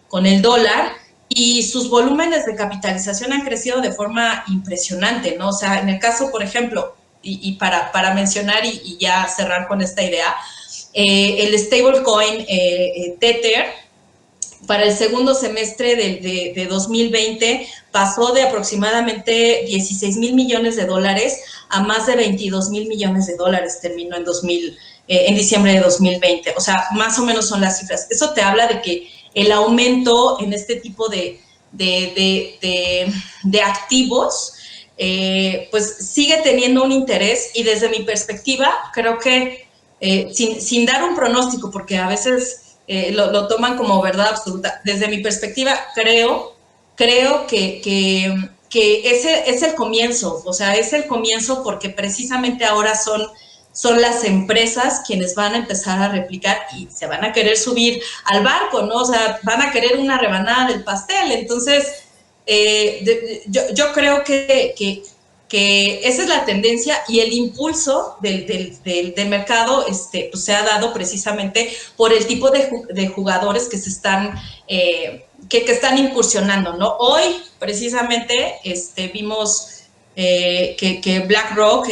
con el dólar, y sus volúmenes de capitalización han crecido de forma impresionante, ¿no? O sea, en el caso, por ejemplo, y para mencionar y ya cerrar con esta idea, el stablecoin Tether, para el segundo semestre de 2020 pasó de aproximadamente 16 mil millones de dólares a más de 22 mil millones de dólares, terminó en diciembre de 2020. O sea, más o menos son las cifras. Eso te habla de que el aumento en este tipo de activos, pues sigue teniendo un interés, y desde mi perspectiva creo que sin dar un pronóstico, porque a veces lo toman como verdad absoluta, desde mi perspectiva creo que ese es el comienzo. O sea, es el comienzo porque precisamente ahora son las empresas quienes van a empezar a replicar y se van a querer subir al barco, ¿no? O sea, van a querer una rebanada del pastel. Entonces, yo creo que esa es la tendencia, y el impulso del mercado pues se ha dado precisamente por el tipo de jugadores que se están que están incursionando, ¿no? Hoy, precisamente, vimos que BlackRock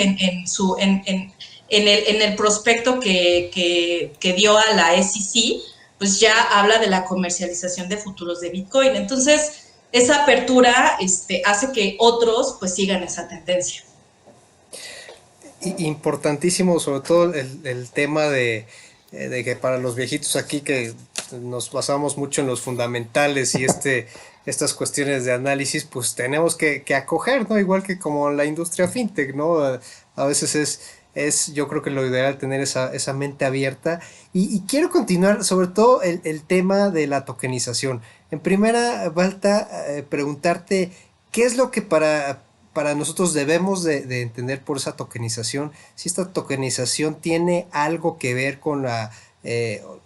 en el prospecto que dio a la SEC, pues ya habla de la comercialización de futuros de Bitcoin. Entonces, esa apertura hace que otros pues sigan esa tendencia. Importantísimo, sobre todo el tema de que para los viejitos aquí que nos basamos mucho en los fundamentales y estas cuestiones de análisis, pues tenemos que acoger, ¿no? Igual que como la industria fintech, ¿no? A veces yo creo que lo ideal tener esa mente abierta. Y quiero continuar sobre todo el tema de la tokenización. En primera, Balta, preguntarte qué es lo que para nosotros debemos de entender por esa tokenización. Si esta tokenización tiene algo que ver con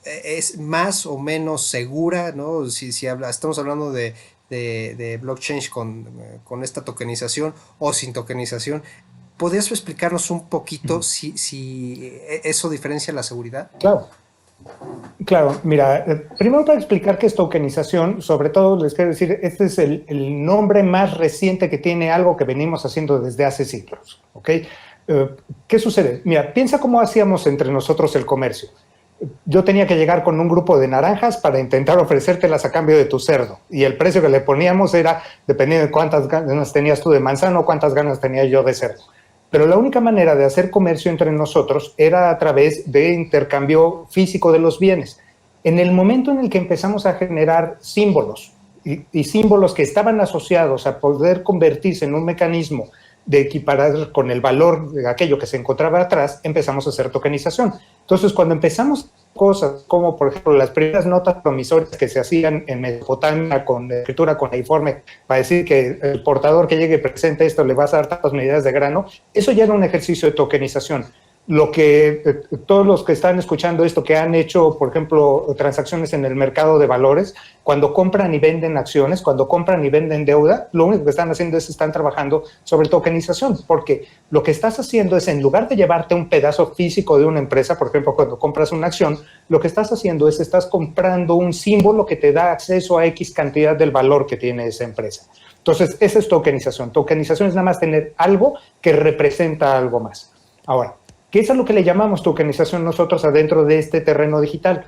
es más o menos segura, ¿no? Si estamos hablando de blockchain con esta tokenización o sin tokenización. ¿Podrías explicarnos un poquito si eso diferencia la seguridad? Claro, mira, primero para explicar qué es tokenización, sobre todo les quiero decir, este es el nombre más reciente que tiene algo que venimos haciendo desde hace siglos, ¿ok? ¿Qué sucede? Mira, piensa cómo hacíamos entre nosotros el comercio. Yo tenía que llegar con un grupo de naranjas para intentar ofrecértelas a cambio de tu cerdo, y el precio que le poníamos era dependiendo de cuántas ganas tenías tú de manzano o cuántas ganas tenía yo de cerdo. Pero la única manera de hacer comercio entre nosotros era a través de intercambio físico de los bienes. En el momento en el que empezamos a generar símbolos y símbolos que estaban asociados a poder convertirse en un mecanismo de equiparar con el valor de aquello que se encontraba atrás, empezamos a hacer tokenización. Entonces, cuando empezamos cosas como, por ejemplo, las primeras notas promisorias que se hacían en Mesopotamia con escritura cuneiforme para decir que el portador que llegue y presente esto le vas a dar tantas medidas de grano, eso ya era un ejercicio de tokenización. Lo que todos los que están escuchando esto, que han hecho, por ejemplo, transacciones en el mercado de valores, cuando compran y venden acciones, cuando compran y venden deuda, lo único que están haciendo es están trabajando sobre tokenización, porque lo que estás haciendo es, en lugar de llevarte un pedazo físico de una empresa, por ejemplo, cuando compras una acción, lo que estás haciendo es estás comprando un símbolo que te da acceso a X cantidad del valor que tiene esa empresa. Entonces, esa es tokenización. Tokenización es nada más tener algo que representa algo más. Ahora, ¿qué es a lo que le llamamos tokenización nosotros adentro de este terreno digital?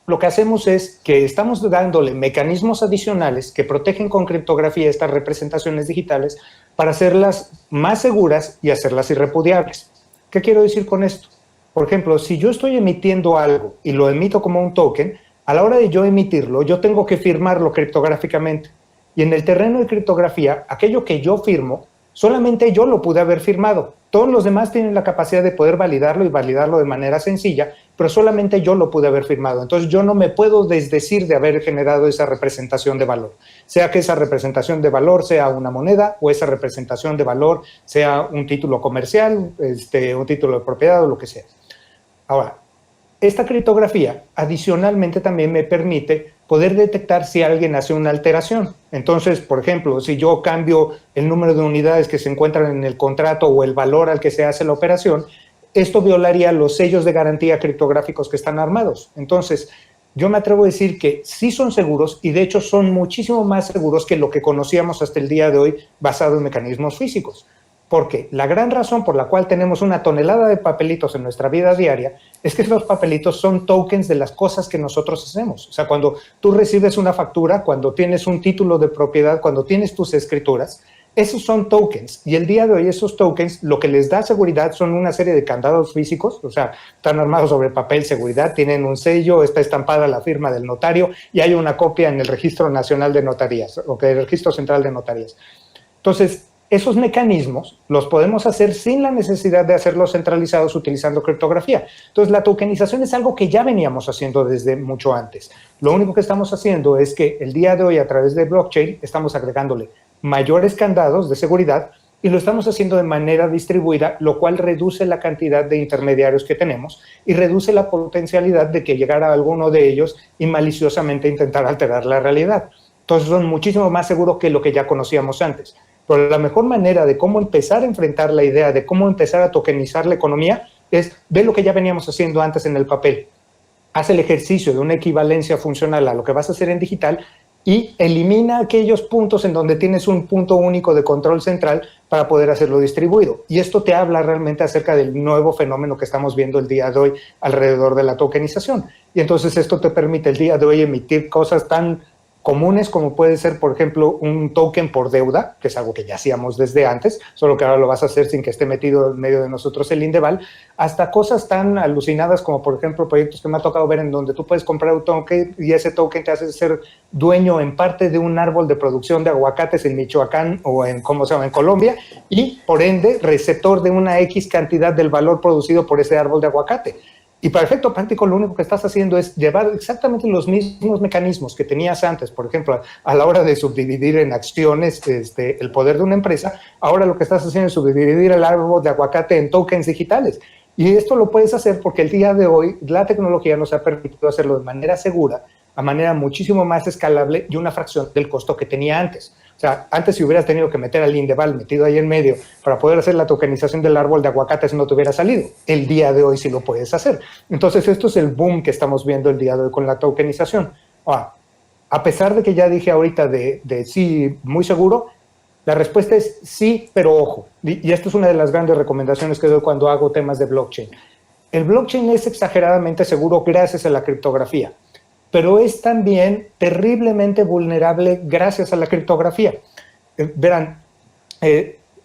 Lo que hacemos es que estamos dándole mecanismos adicionales que protegen con criptografía estas representaciones digitales para hacerlas más seguras y hacerlas irrepudiables. ¿Qué quiero decir con esto? Por ejemplo, si yo estoy emitiendo algo y lo emito como un token, a la hora de yo emitirlo, yo tengo que firmarlo criptográficamente. Y en el terreno de criptografía, aquello que yo firmo, solamente yo lo pude haber firmado. Todos los demás tienen la capacidad de poder validarlo y validarlo de manera sencilla, pero solamente yo lo pude haber firmado. Entonces yo no me puedo desdecir de haber generado esa representación de valor. Sea que esa representación de valor sea una moneda o esa representación de valor sea un título comercial, un título de propiedad o lo que sea. Ahora, esta criptografía adicionalmente también me permite poder detectar si alguien hace una alteración. Entonces, por ejemplo, si yo cambio el número de unidades que se encuentran en el contrato o el valor al que se hace la operación, esto violaría los sellos de garantía criptográficos que están armados. Entonces, yo me atrevo a decir que sí son seguros y de hecho son muchísimo más seguros que lo que conocíamos hasta el día de hoy basado en mecanismos físicos. Porque la gran razón por la cual tenemos una tonelada de papelitos en nuestra vida diaria es que esos papelitos son tokens de las cosas que nosotros hacemos. O sea, cuando tú recibes una factura, cuando tienes un título de propiedad, cuando tienes tus escrituras, esos son tokens. Y el día de hoy esos tokens lo que les da seguridad son una serie de candados físicos, o sea, están armados sobre papel seguridad, tienen un sello, está estampada la firma del notario y hay una copia en el Registro Nacional de Notarías, o el Registro Central de Notarías. Entonces, esos mecanismos los podemos hacer sin la necesidad de hacerlos centralizados utilizando criptografía. Entonces, la tokenización es algo que ya veníamos haciendo desde mucho antes. Lo único que estamos haciendo es que el día de hoy, a través de blockchain, estamos agregándole mayores candados de seguridad y lo estamos haciendo de manera distribuida, lo cual reduce la cantidad de intermediarios que tenemos y reduce la potencialidad de que llegara alguno de ellos y maliciosamente intentar alterar la realidad. Entonces, son muchísimo más seguros que lo que ya conocíamos antes. Pero la mejor manera de cómo empezar a enfrentar la idea de cómo empezar a tokenizar la economía es ver lo que ya veníamos haciendo antes en el papel. Haz el ejercicio de una equivalencia funcional a lo que vas a hacer en digital y elimina aquellos puntos en donde tienes un punto único de control central para poder hacerlo distribuido. Y esto te habla realmente acerca del nuevo fenómeno que estamos viendo el día de hoy alrededor de la tokenización. Y entonces esto te permite el día de hoy emitir cosas tan comunes como puede ser, por ejemplo, un token por deuda, que es algo que ya hacíamos desde antes, solo que ahora lo vas a hacer sin que esté metido en medio de nosotros el Indeval, hasta cosas tan alucinadas como, por ejemplo, proyectos que me ha tocado ver en donde tú puedes comprar un token y ese token te hace ser dueño en parte de un árbol de producción de aguacates en Michoacán o en, ¿cómo se llama?, en Colombia, y por ende receptor de una X cantidad del valor producido por ese árbol de aguacate. Y para efecto práctico, lo único que estás haciendo es llevar exactamente los mismos mecanismos que tenías antes, por ejemplo, a la hora de subdividir en acciones el poder de una empresa. Ahora lo que estás haciendo es subdividir el árbol de aguacate en tokens digitales. Y esto lo puedes hacer porque el día de hoy la tecnología nos ha permitido hacerlo de manera segura, a manera muchísimo más escalable y una fracción del costo que tenía antes. O sea, antes si hubieras tenido que meter al Indeval metido ahí en medio para poder hacer la tokenización del árbol de aguacates no te hubiera salido. El día de hoy sí lo puedes hacer. Entonces esto es el boom que estamos viendo el día de hoy con la tokenización. Ahora, a pesar de que ya dije ahorita de sí, muy seguro, la respuesta es sí, pero ojo. Y esta es una de las grandes recomendaciones que doy cuando hago temas de blockchain. El blockchain es exageradamente seguro gracias a la criptografía, pero es también terriblemente vulnerable gracias a la criptografía. Verán,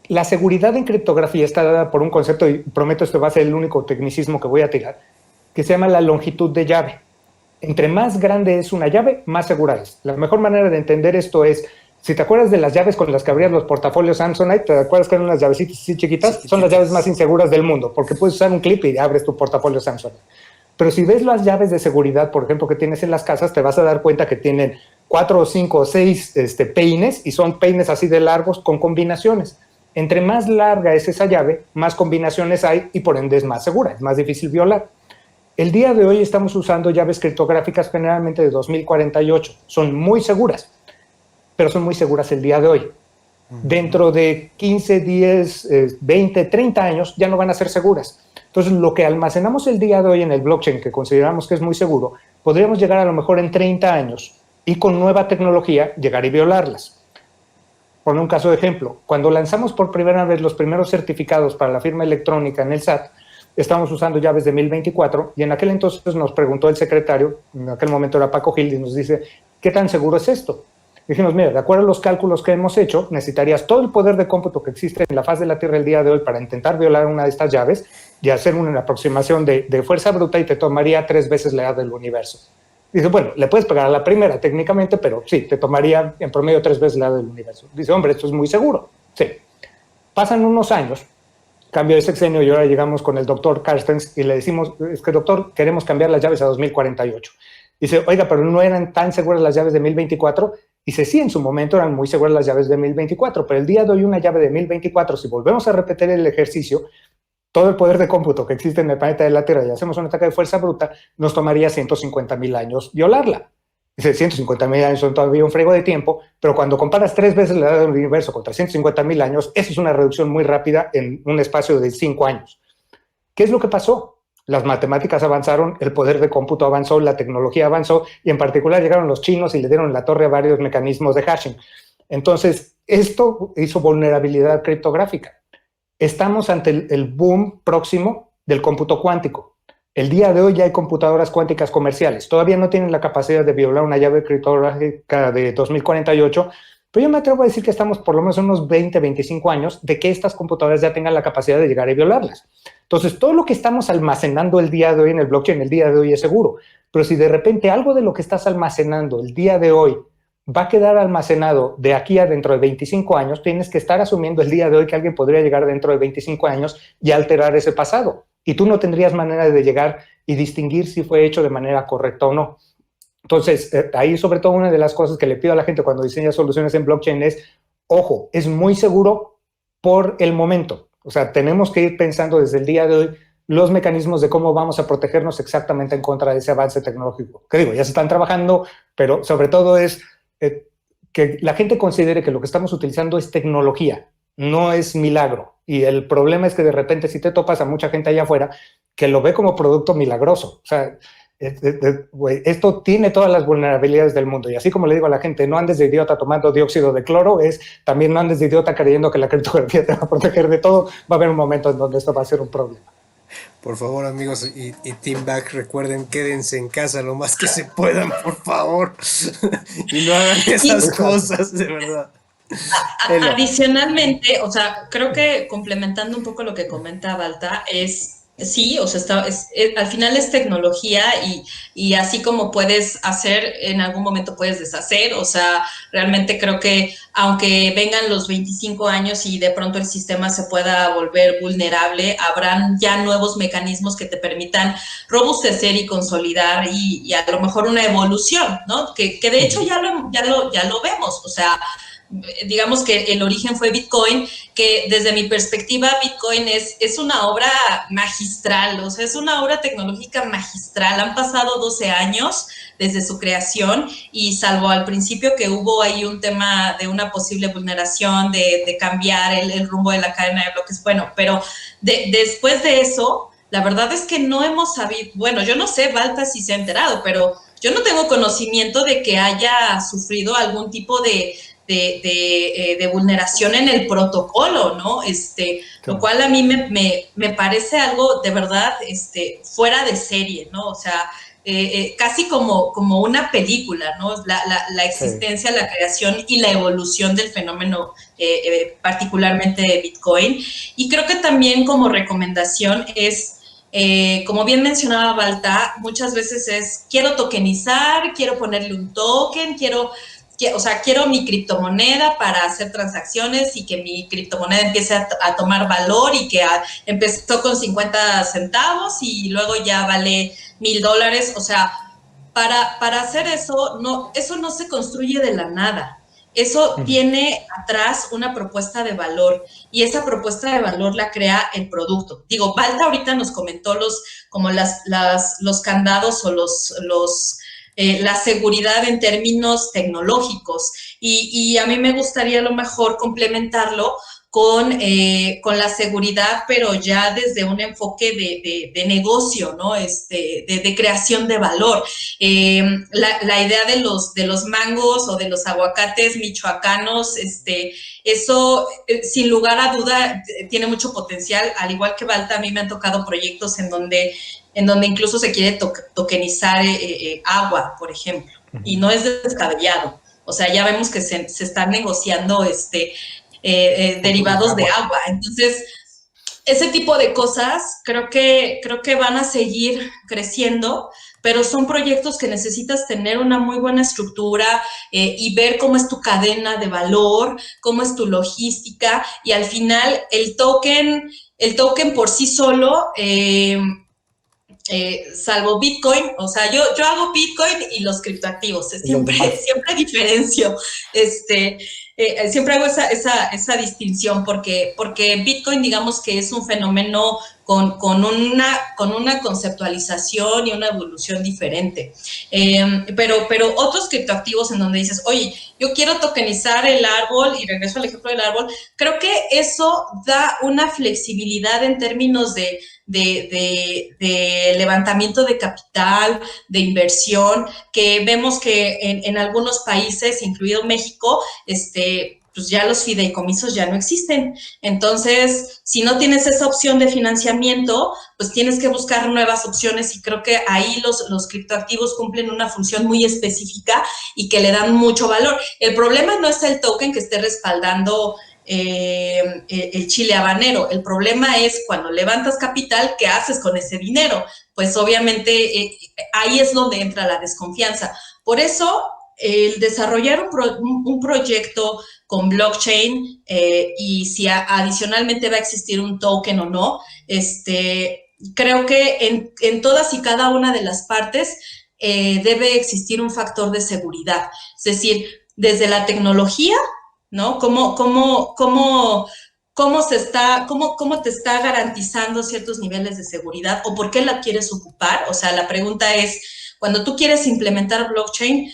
la seguridad en criptografía está dada por un concepto, y prometo esto va a ser el único tecnicismo que voy a tirar, que se llama la longitud de llave. Entre más grande es una llave, más segura es. La mejor manera de entender esto es, si te acuerdas de las llaves con las que abrías los portafolios Samsonite, ¿te acuerdas que eran unas llavecitas así chiquitas? Son las llaves más inseguras del mundo, porque puedes usar un clip y abres tu portafolio Samsonite. Pero si ves las llaves de seguridad, por ejemplo, que tienes en las casas, te vas a dar cuenta que tienen 4 o 5 o 6 peines, y son peines así de largos con combinaciones. Entre más larga es esa llave, más combinaciones hay y por ende es más segura, es más difícil violar. El día de hoy estamos usando llaves criptográficas generalmente de 2048. Son muy seguras, pero son muy seguras el día de hoy. Dentro de 15, 10, 20, 30 años ya no van a ser seguras. Entonces, lo que almacenamos el día de hoy en el blockchain, que consideramos que es muy seguro, podríamos llegar a lo mejor en 30 años y con nueva tecnología llegar y violarlas. Por un caso de ejemplo, cuando lanzamos por primera vez los primeros certificados para la firma electrónica en el SAT, estamos usando llaves de 1024 y en aquel entonces nos preguntó el secretario, en aquel momento era Paco Gil, y nos dice, ¿qué tan seguro es esto? Dijimos, mira, de acuerdo a los cálculos que hemos hecho, necesitarías todo el poder de cómputo que existe en la faz de la Tierra el día de hoy para intentar violar una de estas llaves y hacer una aproximación de fuerza bruta, y te tomaría 3 veces la edad del universo. Dice, bueno, le puedes pegar a la primera técnicamente, pero sí, te tomaría en promedio 3 veces la edad del universo. Dice, hombre, esto es muy seguro. Sí. Pasan unos años, cambio de sexenio, y ahora llegamos con el doctor Carstens y le decimos, es que doctor, queremos cambiar las llaves a 2048. Dice, oiga, pero no eran tan seguras las llaves de 1024. Dice, sí, en su momento eran muy seguras las llaves de 1024, pero el día de hoy una llave de 1024, si volvemos a repetir el ejercicio, todo el poder de cómputo que existe en el planeta de la Tierra y hacemos un ataque de fuerza bruta, nos tomaría 150,000 años violarla. Dice, 150,000 años son todavía un frego de tiempo, pero cuando comparas 3 veces la edad del universo contra 150,000 años, eso es una reducción muy rápida en un espacio de 5 años. ¿Qué es lo que pasó? Las matemáticas avanzaron, el poder de cómputo avanzó, la tecnología avanzó, y en particular llegaron los chinos y le dieron la torre a varios mecanismos de hashing. Entonces, esto hizo vulnerabilidad criptográfica. Estamos ante el boom próximo del cómputo cuántico. El día de hoy ya hay computadoras cuánticas comerciales. Todavía no tienen la capacidad de violar una llave criptográfica de 2048, pero yo me atrevo a decir que estamos por lo menos unos 20, 25 años de que estas computadoras ya tengan la capacidad de llegar a violarlas. Entonces, todo lo que estamos almacenando el día de hoy en el blockchain, el día de hoy es seguro. Pero si de repente algo de lo que estás almacenando el día de hoy va a quedar almacenado de aquí a dentro de 25 años, tienes que estar asumiendo el día de hoy que alguien podría llegar dentro de 25 años y alterar ese pasado. Y tú no tendrías manera de llegar y distinguir si fue hecho de manera correcta o no. Entonces, ahí sobre todo una de las cosas que le pido a la gente cuando diseña soluciones en blockchain es, ojo, es muy seguro por el momento. O sea, tenemos que ir pensando desde el día de hoy los mecanismos de cómo vamos a protegernos exactamente en contra de ese avance tecnológico. Que digo, ya se están trabajando, pero sobre todo es que la gente considere que lo que estamos utilizando es tecnología, no es milagro. Y el problema es que de repente si te topas a mucha gente allá afuera que lo ve como producto milagroso. O sea, esto tiene todas las vulnerabilidades del mundo. Y así como le digo a la gente, no andes de idiota tomando dióxido de cloro, es también no andes de idiota creyendo que la criptografía te va a proteger de todo. Va a haber un momento en donde esto va a ser un problema. Por favor, amigos y Team Back, recuerden, quédense en casa lo más que se puedan, por favor. Y no hagan esas cosas, de verdad. Adicionalmente, o sea, creo que complementando un poco lo que comenta Balta, sí, o sea, al final es tecnología y así como puedes hacer, en algún momento puedes deshacer. O sea, realmente creo que aunque vengan los 25 años y de pronto el sistema se pueda volver vulnerable, habrán ya nuevos mecanismos que te permitan robustecer y consolidar y a lo mejor una evolución, ¿no? Que de hecho ya lo vemos. O sea, digamos que el origen fue Bitcoin, que desde mi perspectiva Bitcoin es una obra magistral, o sea, es una obra tecnológica magistral. Han pasado 12 años desde su creación y salvo al principio que hubo ahí un tema de una posible vulneración, de cambiar el rumbo de la cadena de bloques, bueno, pero después de eso, la verdad es que no hemos sabido, bueno, yo no sé, Balta, si se ha enterado, pero yo no tengo conocimiento de que haya sufrido algún tipo de vulneración en el protocolo, ¿no? Lo cual a mí me parece algo de verdad fuera de serie, ¿no? O sea, casi como una película, ¿no? La existencia, la creación y la evolución del fenómeno, particularmente de Bitcoin. Y creo que también como recomendación es, como bien mencionaba Balta, muchas veces quiero tokenizar, quiero ponerle un token, quiero mi criptomoneda para hacer transacciones y que mi criptomoneda empiece a tomar valor y que empezó con 50 centavos y luego ya vale $1,000. O sea, para hacer eso no se construye de la nada. Eso tiene atrás una propuesta de valor y esa propuesta de valor la crea el producto. Digo, Balta ahorita nos comentó los candados o la seguridad en términos tecnológicos y a mí me gustaría a lo mejor complementarlo con la seguridad, pero ya desde un enfoque de negocio, ¿no? De creación de valor. La idea de los mangos o de los aguacates michoacanos, eso sin lugar a duda tiene mucho potencial. Al igual que Balta, a mí me han tocado proyectos en donde incluso se quiere tokenizar agua, por ejemplo, y no es descabellado. O sea, ya vemos que se están negociando derivados de agua. Entonces, ese tipo de cosas creo que van a seguir creciendo, pero son proyectos que necesitas tener una muy buena estructura y ver cómo es tu cadena de valor, cómo es tu logística, y al final el token por sí solo, salvo Bitcoin, o sea, yo hago Bitcoin y los criptoactivos, siempre diferencio, siempre hago esa distinción, porque Bitcoin, digamos que es un fenómeno con una conceptualización y una evolución diferente. Pero otros criptoactivos en donde dices, oye, yo quiero tokenizar el árbol, y regreso al ejemplo del árbol, creo que eso da una flexibilidad en términos de levantamiento de capital, de inversión, que vemos que en algunos países, incluido México, pues ya los fideicomisos ya no existen. Entonces, si no tienes esa opción de financiamiento, pues tienes que buscar nuevas opciones, y creo que ahí los criptoactivos cumplen una función muy específica y que le dan mucho valor. El problema no es el token que esté respaldando el chile habanero. El problema es cuando levantas capital, ¿qué haces con ese dinero? Pues obviamente ahí es donde entra la desconfianza. Por eso, el desarrollar un proyecto con blockchain, y si adicionalmente va a existir un token o no, creo que en todas y cada una de las partes debe existir un factor de seguridad. Es decir, desde la tecnología, ¿no? ¿Cómo te está garantizando ciertos niveles de seguridad, o por qué la quieres ocupar? O sea, la pregunta es, cuando tú quieres implementar blockchain,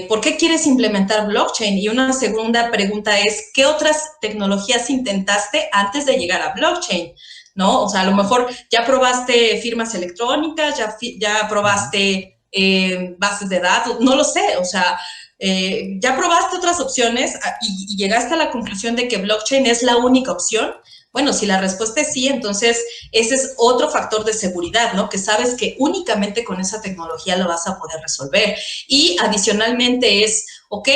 ¿por qué quieres implementar blockchain? Y una segunda pregunta es, ¿qué otras tecnologías intentaste antes de llegar a blockchain? ¿No? O sea, a lo mejor ya probaste firmas electrónicas, ya probaste bases de datos, no lo sé, o sea, ya probaste otras opciones y llegaste a la conclusión de que blockchain es la única opción. Bueno, si la respuesta es sí, entonces ese es otro factor de seguridad, ¿no? Que sabes que únicamente con esa tecnología lo vas a poder resolver. Y adicionalmente es, ok,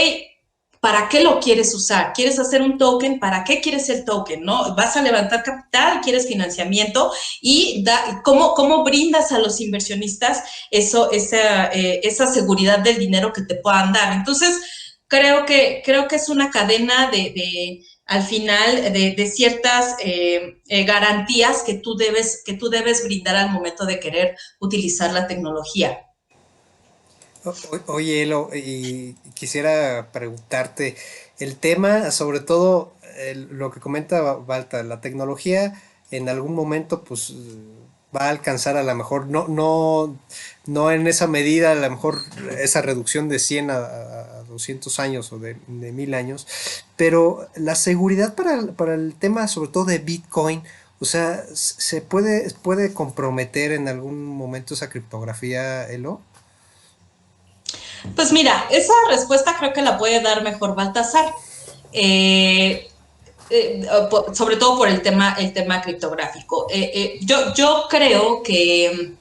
¿para qué lo quieres usar? ¿Quieres hacer un token? ¿Para qué quieres el token? ¿No? ¿Vas a levantar capital? ¿Quieres financiamiento? Y ¿cómo brindas a los inversionistas esa seguridad del dinero que te puedan dar? Entonces, creo que es una cadena al final, de ciertas garantías que tú debes brindar al momento de querer utilizar la tecnología. Oye, Elo, y quisiera preguntarte, el tema, sobre todo lo que comenta Balta, la tecnología en algún momento pues va a alcanzar, a lo mejor, no en esa medida, a lo mejor esa reducción de 100 a 200 años o de 1000 años, pero la seguridad para el tema, sobre todo de Bitcoin, o sea, ¿se puede comprometer en algún momento esa criptografía, Elo? Pues mira, esa respuesta creo que la puede dar mejor Baltasar, sobre todo por el tema criptográfico. Yo creo que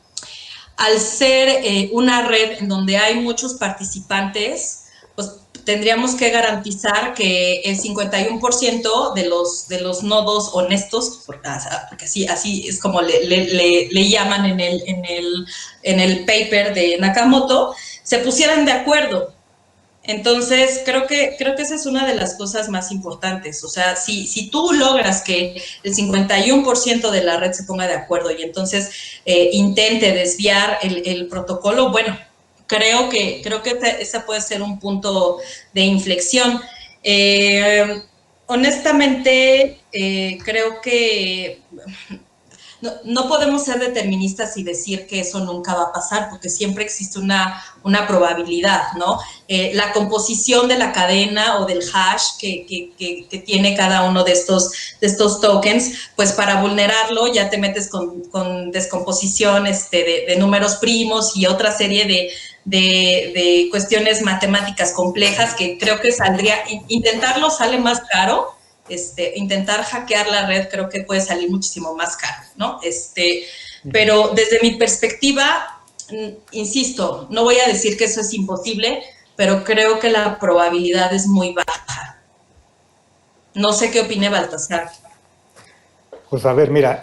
al ser una red en donde hay muchos participantes, pues tendríamos que garantizar que el 51% de los nodos honestos, porque así es como le llaman en el paper de Nakamoto, se pusieran de acuerdo. Entonces, creo que esa es una de las cosas más importantes. O sea, si tú logras que el 51% de la red se ponga de acuerdo y entonces intente desviar el protocolo, bueno, creo que ese puede ser un punto de inflexión. Honestamente, creo que no podemos ser deterministas y decir que eso nunca va a pasar, porque siempre existe una probabilidad, ¿no? La composición de la cadena o del hash que tiene cada uno de estos tokens, pues para vulnerarlo ya te metes con descomposición de números primos y otra serie de cuestiones matemáticas complejas que creo que intentarlo sale más caro. Intentar hackear la red creo que puede salir muchísimo más caro, ¿no? Pero desde mi perspectiva, insisto, no voy a decir que eso es imposible, pero creo que la probabilidad es muy baja. No sé qué opine Baltasar. Pues a ver, mira,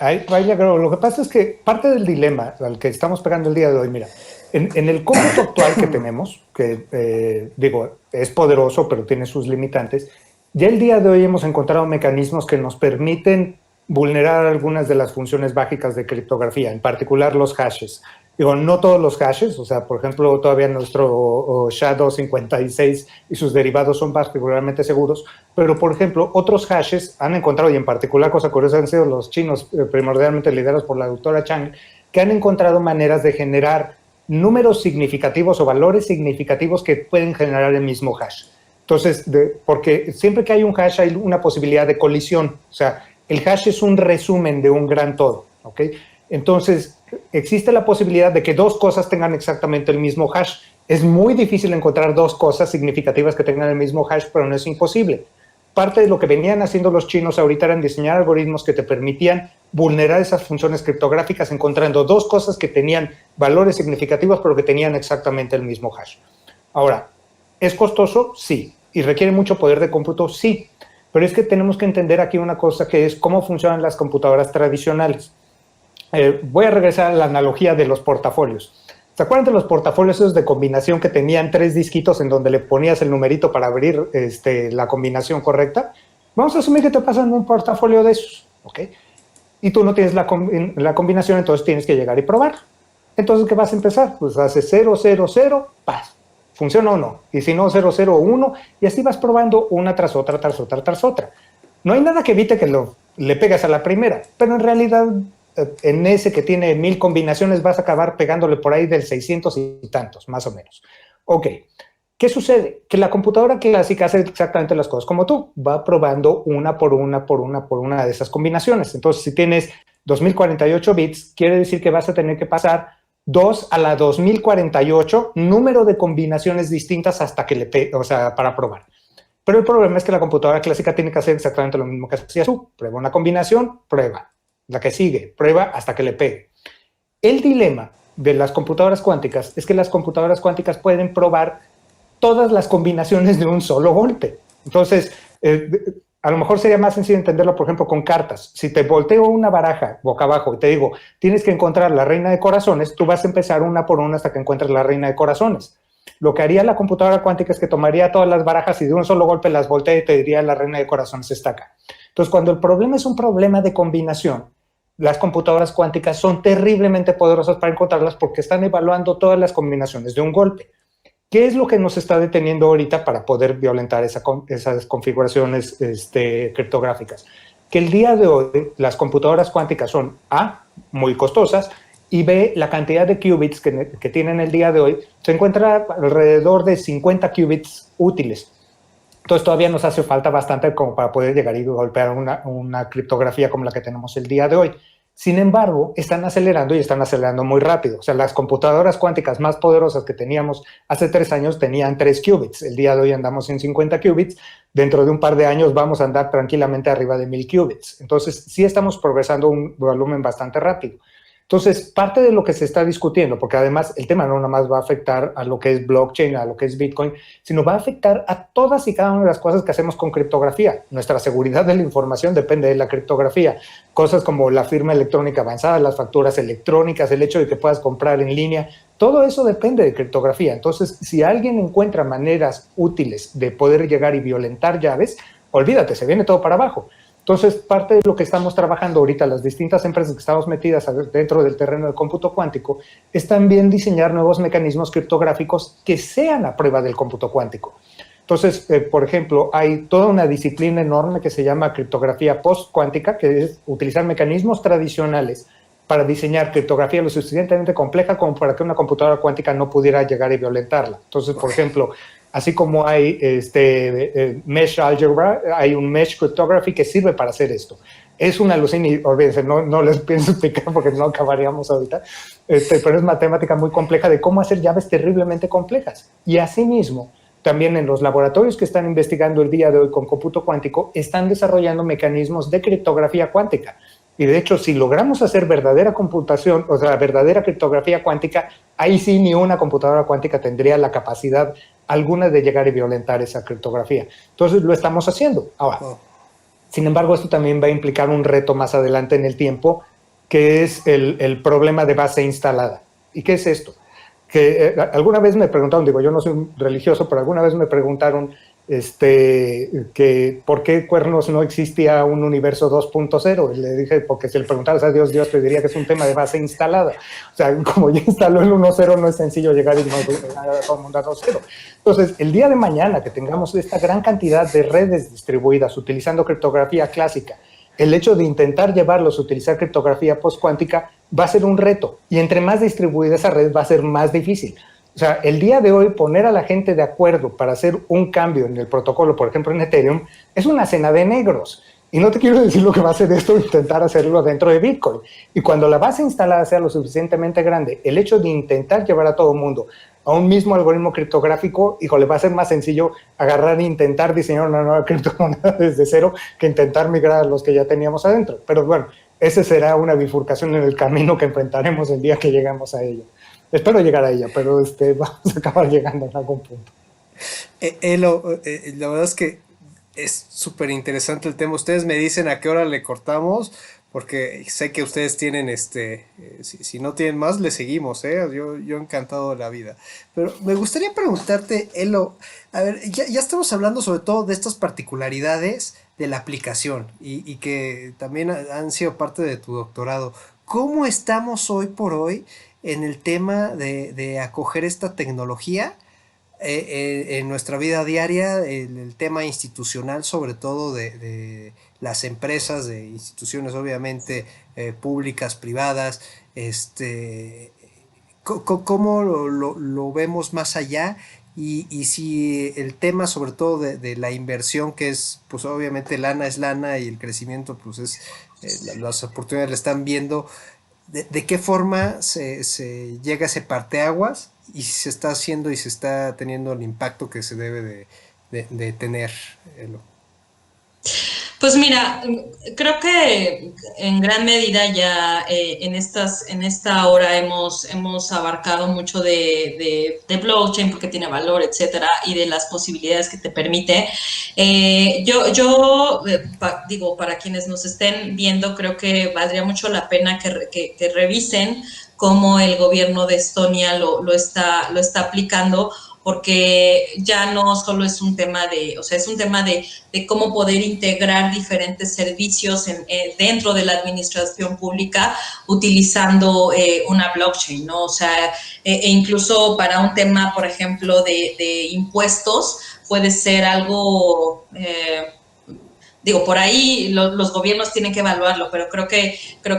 lo que pasa es que parte del dilema al que estamos pegando el día de hoy, mira, en el cómputo actual que tenemos, que digo, es poderoso, pero tiene sus limitantes, ya el día de hoy hemos encontrado mecanismos que nos permiten vulnerar algunas de las funciones básicas de criptografía, en particular los hashes. Digo, no todos los hashes, o sea, por ejemplo, todavía nuestro SHA-256 y sus derivados son particularmente seguros, pero, por ejemplo, otros hashes han encontrado, y en particular, cosa curiosa, han sido los chinos, primordialmente liderados por la doctora Chang, que han encontrado maneras de generar números significativos o valores significativos que pueden generar el mismo hash. Entonces, porque siempre que hay un hash hay una posibilidad de colisión, o sea, el hash es un resumen de un gran todo, ¿ok? Entonces, existe la posibilidad de que dos cosas tengan exactamente el mismo hash. Es muy difícil encontrar dos cosas significativas que tengan el mismo hash, pero no es imposible. Parte de lo que venían haciendo los chinos ahorita era diseñar algoritmos que te permitían vulnerar esas funciones criptográficas encontrando dos cosas que tenían valores significativos, pero que tenían exactamente el mismo hash. Ahora, ¿es costoso? Sí. ¿Y requiere mucho poder de cómputo? Sí. Pero es que tenemos que entender aquí una cosa que es cómo funcionan las computadoras tradicionales. Voy a regresar a la analogía de los portafolios. ¿Se acuerdan de los portafolios esos de combinación que tenían 3 disquitos en donde le ponías el numerito para abrir la combinación correcta? Vamos a asumir que te pasan un portafolio de esos, ¿ok? Y tú no tienes la combinación, entonces tienes que llegar y probar. Entonces, ¿qué vas a empezar? Pues haces 0, 0, 0, ¡paz! ¿Funciona o no? Y si no, 0, 0, 1, y así vas probando una tras otra, tras otra, tras otra. No hay nada que evite que le pegas a la primera, pero en realidad en ese que tiene 1000 combinaciones vas a acabar pegándole por ahí del 600 y tantos, más o menos. Ok, ¿qué sucede? Que la computadora clásica hace exactamente las cosas como tú, va probando una por una de esas combinaciones. Entonces, si tienes 2048 bits, quiere decir que vas a tener que pasar 2 a la 2048 número de combinaciones distintas hasta que para probar. Pero el problema es que la computadora clásica tiene que hacer exactamente lo mismo que hacías tú. Prueba una combinación, prueba. La que sigue, prueba hasta que le pegue. El dilema de las computadoras cuánticas es que las computadoras cuánticas pueden probar todas las combinaciones de un solo golpe. Entonces, a lo mejor sería más sencillo entenderlo, por ejemplo, con cartas. Si te volteo una baraja boca abajo y te digo, tienes que encontrar la reina de corazones, tú vas a empezar una por una hasta que encuentres la reina de corazones. Lo que haría la computadora cuántica es que tomaría todas las barajas y de un solo golpe las voltea y te diría la reina de corazones está acá. Entonces, cuando el problema es un problema de combinación, las computadoras cuánticas son terriblemente poderosas para encontrarlas porque están evaluando todas las combinaciones de un golpe. ¿Qué es lo que nos está deteniendo ahorita para poder violentar esas configuraciones criptográficas? Que el día de hoy las computadoras cuánticas son A, muy costosas, y B, la cantidad de qubits que tienen el día de hoy se encuentra alrededor de 50 qubits útiles. Entonces todavía nos hace falta bastante como para poder llegar y golpear una criptografía como la que tenemos el día de hoy. Sin embargo, están acelerando muy rápido. O sea, las computadoras cuánticas más poderosas que teníamos hace 3 años tenían 3 qubits. El día de hoy andamos en 50 qubits. Dentro de un par de años vamos a andar tranquilamente arriba de 1000 qubits. Entonces, sí estamos progresando un volumen bastante rápido. Entonces, parte de lo que se está discutiendo, porque además el tema no nada más va a afectar a lo que es blockchain, a lo que es Bitcoin, sino va a afectar a todas y cada una de las cosas que hacemos con criptografía. Nuestra seguridad de la información depende de la criptografía. Cosas como la firma electrónica avanzada, las facturas electrónicas, el hecho de que puedas comprar en línea, todo eso depende de criptografía. Entonces, si alguien encuentra maneras útiles de poder llegar y violentar llaves, olvídate, se viene todo para abajo. Entonces, parte de lo que estamos trabajando ahorita, las distintas empresas que estamos metidas dentro del terreno del cómputo cuántico, es también diseñar nuevos mecanismos criptográficos que sean a prueba del cómputo cuántico. Entonces, por ejemplo, hay toda una disciplina enorme que se llama criptografía post-cuántica, que es utilizar mecanismos tradicionales para diseñar criptografía lo suficientemente compleja como para que una computadora cuántica no pudiera llegar y violentarla. Entonces, por ejemplo, así como hay mesh algebra, hay un mesh cryptography que sirve para hacer esto. Es una alucina y olvídense, no les pienso explicar porque no acabaríamos ahorita, pero es matemática muy compleja de cómo hacer llaves terriblemente complejas. Y asimismo, también en los laboratorios que están investigando el día de hoy con cómputo cuántico, están desarrollando mecanismos de criptografía cuántica. Y de hecho, si logramos hacer verdadera computación, o sea, verdadera criptografía cuántica, ahí sí ni una computadora cuántica tendría la capacidad alguna de llegar y violentar esa criptografía. Entonces lo estamos haciendo. Ahora, sin embargo, esto también va a implicar un reto más adelante en el tiempo, que es el problema de base instalada. ¿Y qué es esto? Que alguna vez me preguntaron, digo, yo no soy un religioso, pero alguna vez me preguntaron que por qué Cuernos no existía un universo 2.0. Y le dije, porque si le preguntaras a Dios, Dios te diría que es un tema de base instalada. O sea, como ya instaló el 1.0, no es sencillo llegar y a todo el mundo a 2.0. Entonces, el día de mañana que tengamos esta gran cantidad de redes distribuidas utilizando criptografía clásica, el hecho de intentar llevarlos a utilizar criptografía postcuántica va a ser un reto. Y entre más distribuida esa red va a ser más difícil. O sea, el día de hoy poner a la gente de acuerdo para hacer un cambio en el protocolo, por ejemplo en Ethereum, es una cena de negros. Y no te quiero decir lo que va a hacer esto, intentar hacerlo dentro de Bitcoin. Y cuando la base instalada sea lo suficientemente grande, el hecho de intentar llevar a todo el mundo a un mismo algoritmo criptográfico, híjole, va a ser más sencillo agarrar e intentar diseñar una nueva criptomoneda desde cero que intentar migrar a los que ya teníamos adentro. Pero bueno, esa será una bifurcación en el camino que enfrentaremos el día que lleguemos a ello. Espero llegar a ella, pero vamos a acabar llegando en algún punto. La verdad es que es súper interesante el tema. Ustedes me dicen a qué hora le cortamos, porque sé que ustedes tienen, si no tienen más, le seguimos, yo encantado de la vida. Pero me gustaría preguntarte, Elo, a ver, ya estamos hablando sobre todo de estas particularidades de la aplicación y que también han sido parte de tu doctorado. ¿Cómo estamos hoy por hoy en el tema de acoger esta tecnología en nuestra vida diaria, el tema institucional, sobre todo de las empresas, de instituciones obviamente públicas, privadas, ¿cómo lo vemos más allá? Y si el tema sobre todo de la inversión, que es pues obviamente lana es lana y el crecimiento pues es las oportunidades le están viendo, ¿de qué forma se llega a ese parteaguas y si se está haciendo y se está teniendo el impacto que se debe de tener? Pues mira, creo que en gran medida ya en esta hora hemos abarcado mucho de blockchain porque tiene valor, etcétera, y de las posibilidades que te permite. Digo, para quienes nos estén viendo, creo que valdría mucho la pena que revisen cómo el gobierno de Estonia lo está aplicando, porque ya no solo es un tema es un tema de cómo poder integrar diferentes servicios dentro de la administración pública utilizando una blockchain, ¿no? O sea, incluso para un tema, por ejemplo, de impuestos, puede ser algo... Digo, por ahí los gobiernos tienen que evaluarlo, pero creo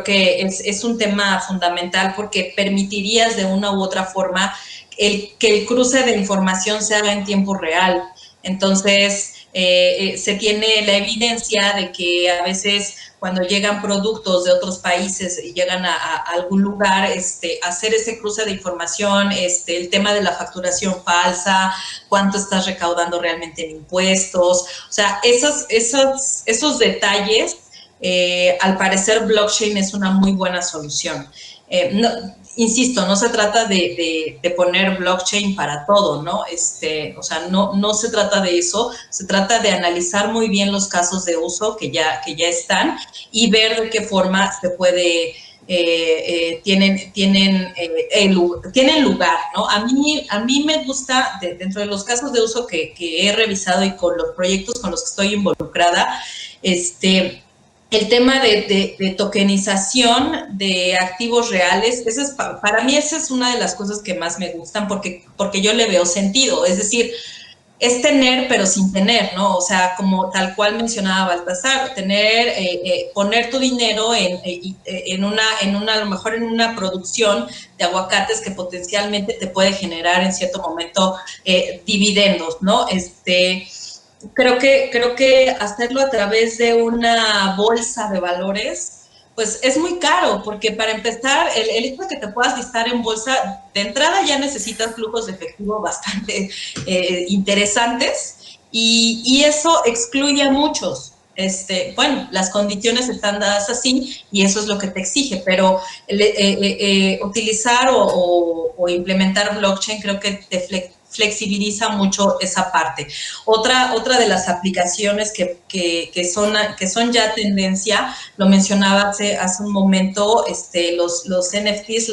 que es un tema fundamental porque permitirías de una u otra forma que el cruce de información se haga en tiempo real. Entonces, se tiene la evidencia de que a veces cuando llegan productos de otros países y llegan a algún lugar, hacer ese cruce de información, el tema de la facturación falsa, cuánto estás recaudando realmente en impuestos, o sea, esos detalles, al parecer blockchain es una muy buena solución. Insisto, no se trata de poner blockchain para todo, ¿no? O sea, no se trata de eso, se trata de analizar muy bien los casos de uso que ya están y ver de qué forma se puede, tienen lugar, ¿no? A mí me gusta, dentro de los casos de uso que he revisado y con los proyectos con los que estoy involucrada, el tema de tokenización de activos reales, para mí esa es una de las cosas que más me gustan porque yo le veo sentido, es decir, es tener pero sin tener, ¿no? O sea, como tal cual mencionaba Baltasar, poner tu dinero en una, a lo mejor en una producción de aguacates que potencialmente te puede generar en cierto momento dividendos, ¿no? Creo que hacerlo a través de una bolsa de valores, pues es muy caro, porque para empezar, el hecho de que te puedas listar en bolsa, de entrada ya necesitas flujos de efectivo bastante interesantes, y eso excluye a muchos. Bueno, las condiciones están dadas así y eso es lo que te exige, pero utilizar o implementar blockchain creo que te flexibiliza mucho esa parte. Otra de las aplicaciones que son ya tendencia, lo mencionaba hace un momento, los NFTs,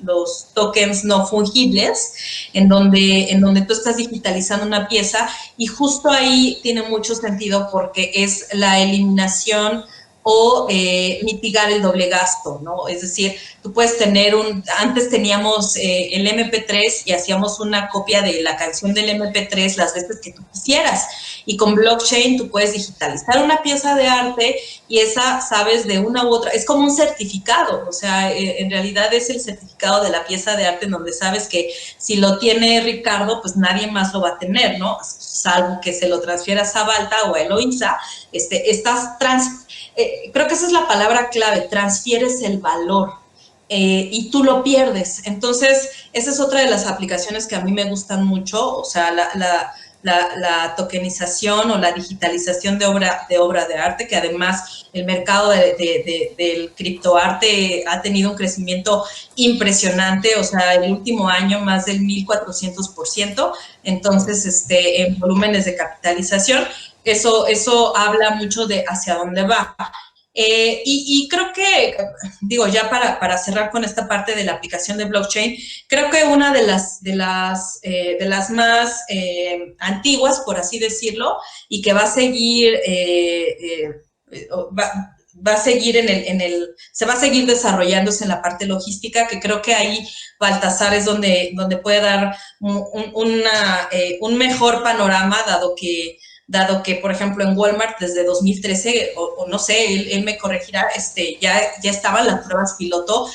los tokens no fungibles, en donde tú estás digitalizando una pieza, y justo ahí tiene mucho sentido porque es la eliminación o mitigar el doble gasto, ¿no? Es decir, tú puedes tener antes teníamos el MP3 y hacíamos una copia de la canción del MP3 las veces que tú quisieras, y con blockchain tú puedes digitalizar una pieza de arte y esa, sabes, de una u otra, es como un certificado, o sea, en realidad es el certificado de la pieza de arte en donde sabes que si lo tiene Ricardo, pues nadie más lo va a tener, ¿no? Salvo que se lo transfieras a Balta o a Eloisa, creo que esa es la palabra clave, transfieres el valor y tú lo pierdes. Entonces, esa es otra de las aplicaciones que a mí me gustan mucho, o sea, la tokenización o la digitalización de obra de arte, que además el mercado del criptoarte ha tenido un crecimiento impresionante, o sea, el último año más del 1400%, entonces, en volúmenes de capitalización. Eso habla mucho de hacia dónde va. Y creo que, digo, ya para cerrar con esta parte de la aplicación de blockchain, creo que una de las más antiguas, por así decirlo, y que va a seguir, va a seguir se va a seguir desarrollándose en la parte logística, que creo que ahí Baltasar es donde puede dar un mejor panorama, dado que, por ejemplo, en Walmart desde 2013, o no sé, él me corregirá, ya estaban las pruebas piloto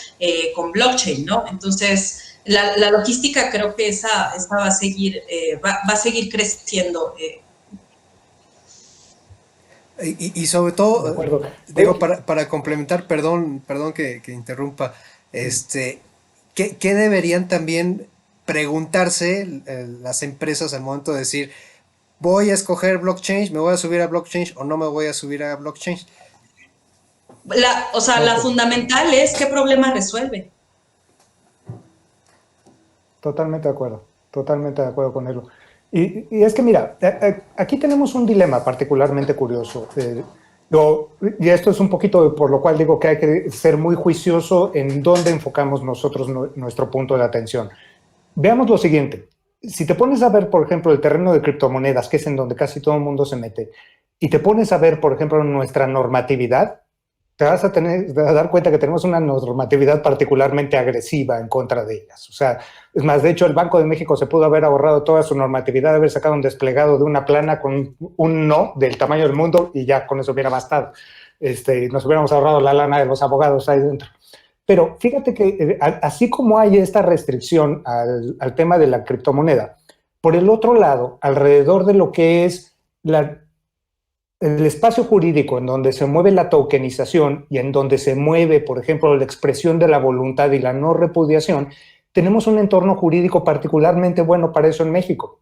con blockchain, ¿no? Entonces, la logística creo que esa va a seguir creciendo. Y sobre todo, digo, para complementar, perdón que interrumpa, ¿qué deberían también preguntarse las empresas al momento de decir, voy a escoger blockchain, me voy a subir a blockchain o no me voy a subir a blockchain? La fundamental es qué problema resuelve. Totalmente de acuerdo con él. Y es que mira, aquí tenemos un dilema particularmente curioso. Y esto es un poquito por lo cual digo que hay que ser muy juicioso en dónde enfocamos nosotros nuestro punto de atención. Veamos lo siguiente. Si te pones a ver, por ejemplo, el terreno de criptomonedas, que es en donde casi todo el mundo se mete, y te pones a ver, por ejemplo, nuestra normatividad, te vas a dar cuenta que tenemos una normatividad particularmente agresiva en contra de ellas. O sea, es más, de hecho, el Banco de México se pudo haber ahorrado toda su normatividad, de haber sacado un desplegado de una plana con un no del tamaño del mundo y ya con eso hubiera bastado. Nos hubiéramos ahorrado la lana de los abogados ahí dentro. Pero fíjate que así como hay esta restricción al tema de la criptomoneda, por el otro lado, alrededor de lo que es el espacio jurídico en donde se mueve la tokenización y en donde se mueve, por ejemplo, la expresión de la voluntad y la no repudiación, tenemos un entorno jurídico particularmente bueno para eso en México.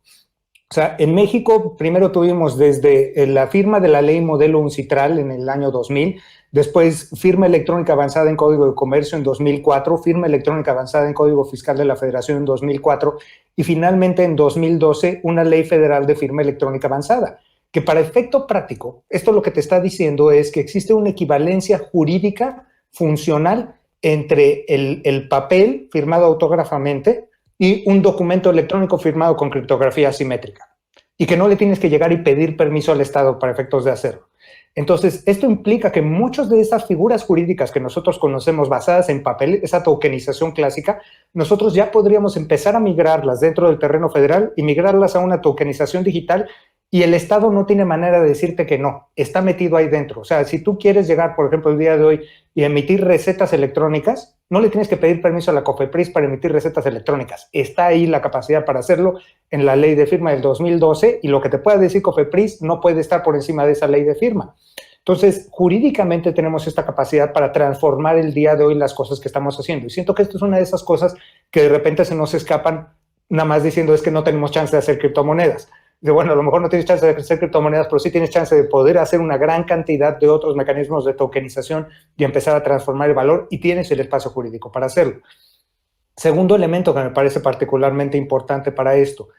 O sea, en México primero tuvimos desde la firma de la ley modelo UNCITRAL en el año 2000, después firma electrónica avanzada en Código de Comercio en 2004, firma electrónica avanzada en Código Fiscal de la Federación en 2004 y finalmente en 2012 una ley federal de firma electrónica avanzada, que para efecto práctico, esto lo que te está diciendo es que existe una equivalencia jurídica funcional entre el papel firmado autógrafamente y un documento electrónico firmado con criptografía asimétrica, y que no le tienes que llegar y pedir permiso al Estado para efectos de hacerlo. Entonces, esto implica que muchas de esas figuras jurídicas que nosotros conocemos basadas en papel, esa tokenización clásica, nosotros ya podríamos empezar a migrarlas dentro del terreno federal y migrarlas a una tokenización digital, y el Estado no tiene manera de decirte que no, está metido ahí dentro. O sea, si tú quieres llegar, por ejemplo, el día de hoy y emitir recetas electrónicas, no le tienes que pedir permiso a la COFEPRIS para emitir recetas electrónicas. Está ahí la capacidad para hacerlo en la ley de firma del 2012, y lo que te pueda decir COFEPRIS no puede estar por encima de esa ley de firma. Entonces, jurídicamente tenemos esta capacidad para transformar el día de hoy las cosas que estamos haciendo. Y siento que esto es una de esas cosas que de repente se nos escapan nada más diciendo es que no tenemos chance de hacer criptomonedas. Bueno, a lo mejor no tienes chance de hacer criptomonedas, pero sí tienes chance de poder hacer una gran cantidad de otros mecanismos de tokenización y empezar a transformar el valor, y tienes el espacio jurídico para hacerlo. Segundo elemento que me parece particularmente importante para esto,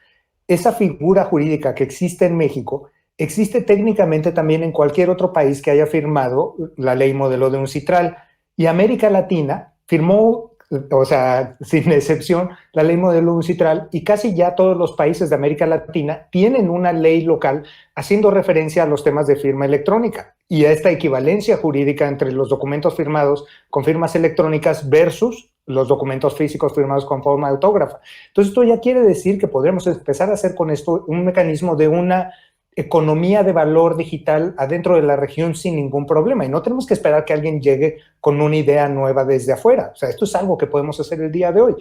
esa figura jurídica que existe en México existe técnicamente también en cualquier otro país que haya firmado la ley modelo de UNCITRAL. Y América Latina firmó, o sea, sin excepción, la ley modelo UNCITRAL, y casi ya todos los países de América Latina tienen una ley local haciendo referencia a los temas de firma electrónica y a esta equivalencia jurídica entre los documentos firmados con firmas electrónicas versus los documentos físicos firmados con forma autógrafa. Entonces, esto ya quiere decir que podremos empezar a hacer con esto un mecanismo de una economía de valor digital adentro de la región sin ningún problema, y no tenemos que esperar que alguien llegue con una idea nueva desde afuera. O sea, esto es algo que podemos hacer el día de hoy.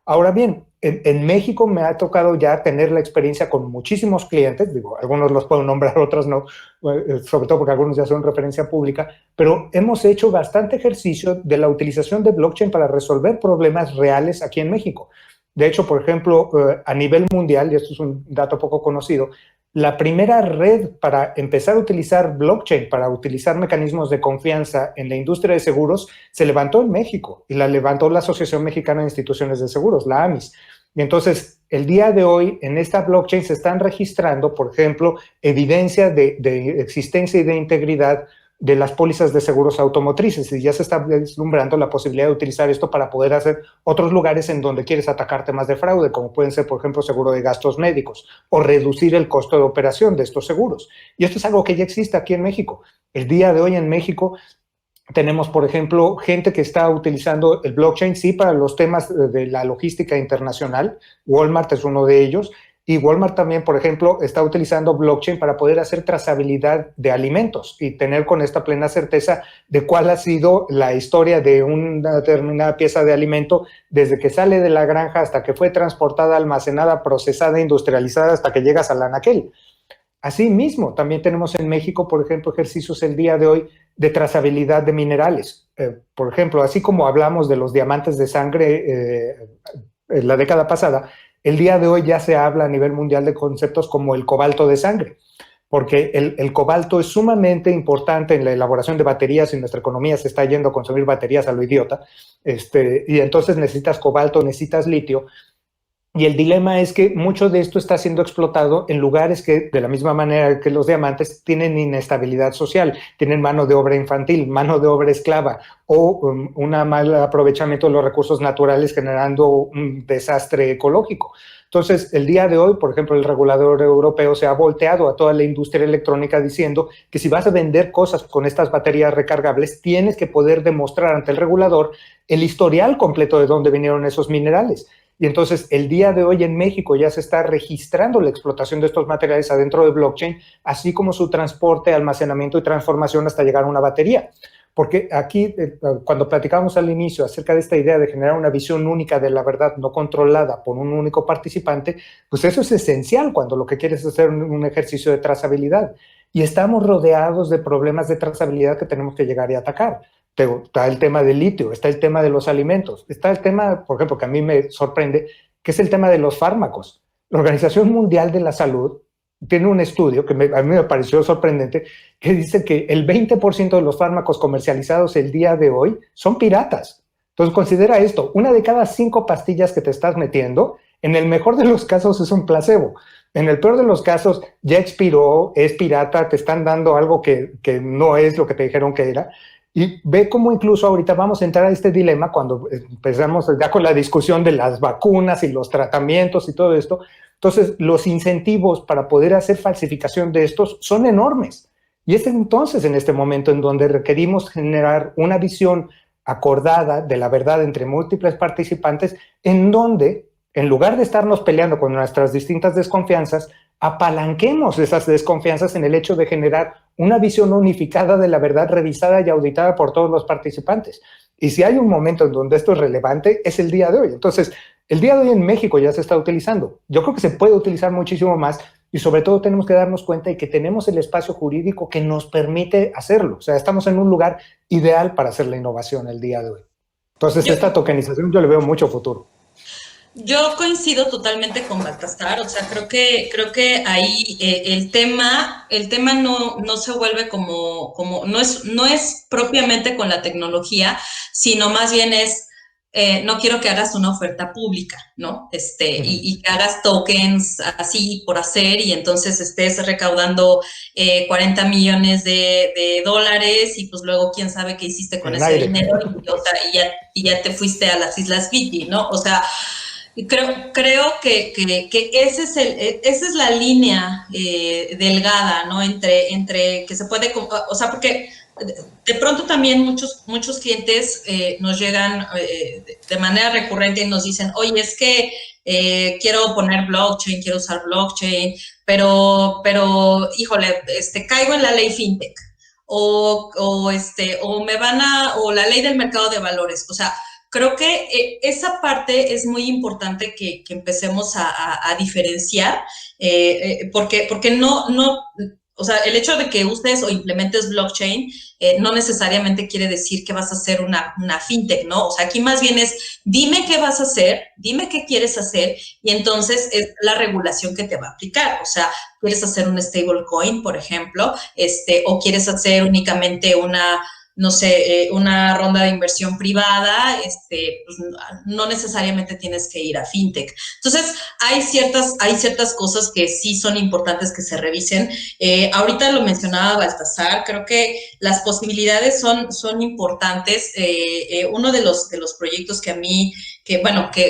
Ahora bien, en México me ha tocado ya tener la experiencia con muchísimos clientes, digo, algunos los puedo nombrar, otros no, sobre todo porque algunos ya son referencia pública, pero hemos hecho bastante ejercicio de la utilización de blockchain para resolver problemas reales aquí en México. De hecho, por ejemplo, a nivel mundial, y esto es un dato poco conocido, la primera red para empezar a utilizar blockchain, para utilizar mecanismos de confianza en la industria de seguros, se levantó en México y la levantó la Asociación Mexicana de Instituciones de Seguros, la AMIS. Y entonces, el día de hoy, en esta blockchain se están registrando, por ejemplo, evidencia de existencia y de integridad de las pólizas de seguros automotrices, y ya se está vislumbrando la posibilidad de utilizar esto para poder hacer otros lugares en donde quieres atacar temas de fraude, como pueden ser, por ejemplo, seguro de gastos médicos, o reducir el costo de operación de estos seguros. Y esto es algo que ya existe aquí en México. El día de hoy en México tenemos, por ejemplo, gente que está utilizando el blockchain, sí, para los temas de la logística internacional. Walmart es uno de ellos. Y Walmart también, por ejemplo, está utilizando blockchain para poder hacer trazabilidad de alimentos y tener con esta plena certeza de cuál ha sido la historia de una determinada pieza de alimento desde que sale de la granja hasta que fue transportada, almacenada, procesada, industrializada, hasta que llegas al anaquel. Asimismo, también tenemos en México, por ejemplo, ejercicios el día de hoy de trazabilidad de minerales. Por ejemplo, así como hablamos de los diamantes de sangre en la década pasada, el día de hoy ya se habla a nivel mundial de conceptos como el cobalto de sangre, porque el cobalto es sumamente importante en la elaboración de baterías y nuestra economía se está yendo a consumir baterías a lo idiota, y entonces necesitas cobalto, necesitas litio, y el dilema es que mucho de esto está siendo explotado en lugares que, de la misma manera que los diamantes, tienen inestabilidad social, tienen mano de obra infantil, mano de obra esclava o un mal aprovechamiento de los recursos naturales generando un desastre ecológico. Entonces, el día de hoy, por ejemplo, el regulador europeo se ha volteado a toda la industria electrónica diciendo que si vas a vender cosas con estas baterías recargables, tienes que poder demostrar ante el regulador el historial completo de dónde vinieron esos minerales. Y entonces, el día de hoy en México ya se está registrando la explotación de estos materiales adentro de blockchain, así como su transporte, almacenamiento y transformación hasta llegar a una batería. Porque aquí, cuando platicábamos al inicio acerca de esta idea de generar una visión única de la verdad no controlada por un único participante, pues eso es esencial cuando lo que quieres es hacer un ejercicio de trazabilidad. Y estamos rodeados de problemas de trazabilidad que tenemos que llegar y atacar. Está el tema del litio, está el tema de los alimentos, está el tema, por ejemplo, que a mí me sorprende, que es el tema de los fármacos. La Organización Mundial de la Salud tiene un estudio que a mí me pareció sorprendente, que dice que el 20% de los fármacos comercializados el día de hoy son piratas. Entonces considera esto, una de cada 5 pastillas que te estás metiendo, en el mejor de los casos es un placebo. En el peor de los casos ya expiró, es pirata, te están dando algo que no es lo que te dijeron que era. Y ve cómo incluso ahorita vamos a entrar a este dilema cuando empezamos ya con la discusión de las vacunas y los tratamientos y todo esto. Entonces, los incentivos para poder hacer falsificación de estos son enormes. Y es entonces en este momento en donde requerimos generar una visión acordada de la verdad entre múltiples participantes, en donde, en lugar de estarnos peleando con nuestras distintas desconfianzas, apalanquemos esas desconfianzas en el hecho de generar una visión unificada de la verdad revisada y auditada por todos los participantes. Y si hay un momento en donde esto es relevante, es el día de hoy. Entonces, el día de hoy en México ya se está utilizando. Yo creo que se puede utilizar muchísimo más y sobre todo tenemos que darnos cuenta de que tenemos el espacio jurídico que nos permite hacerlo. O sea, estamos en un lugar ideal para hacer la innovación el día de hoy. Entonces, esta tokenización yo le veo mucho futuro. Yo coincido totalmente con Baltasar, o sea, creo que ahí el tema no se vuelve como no es propiamente con la tecnología, sino más bien es no quiero que hagas una oferta pública, ¿no? Y que hagas tokens así por hacer y entonces estés recaudando 40 millones de dólares y pues luego quién sabe qué hiciste con ese dinero y ya te fuiste a las Islas Fiji, ¿no? O sea, creo que esa es la línea delgada, ¿no? Entre que se puede, o sea, porque de pronto también muchos clientes nos llegan de manera recurrente y nos dicen, oye, es que quiero poner blockchain, quiero usar blockchain, pero híjole, caigo en la ley fintech o la ley del mercado de valores, o sea, creo que esa parte es muy importante que empecemos a diferenciar, porque no, o sea, el hecho de que uses o implementes blockchain no necesariamente quiere decir que vas a hacer una fintech, ¿no? O sea, aquí más bien es, dime qué vas a hacer, dime qué quieres hacer, y entonces es la regulación que te va a aplicar. O sea, ¿quieres hacer un stablecoin, por ejemplo? ¿O quieres hacer únicamente una ronda de inversión privada? Pues no necesariamente tienes que ir a fintech. Entonces, hay ciertas cosas que sí son importantes que se revisen. Ahorita lo mencionaba Baltasar, creo que las posibilidades son importantes. Uno de los proyectos que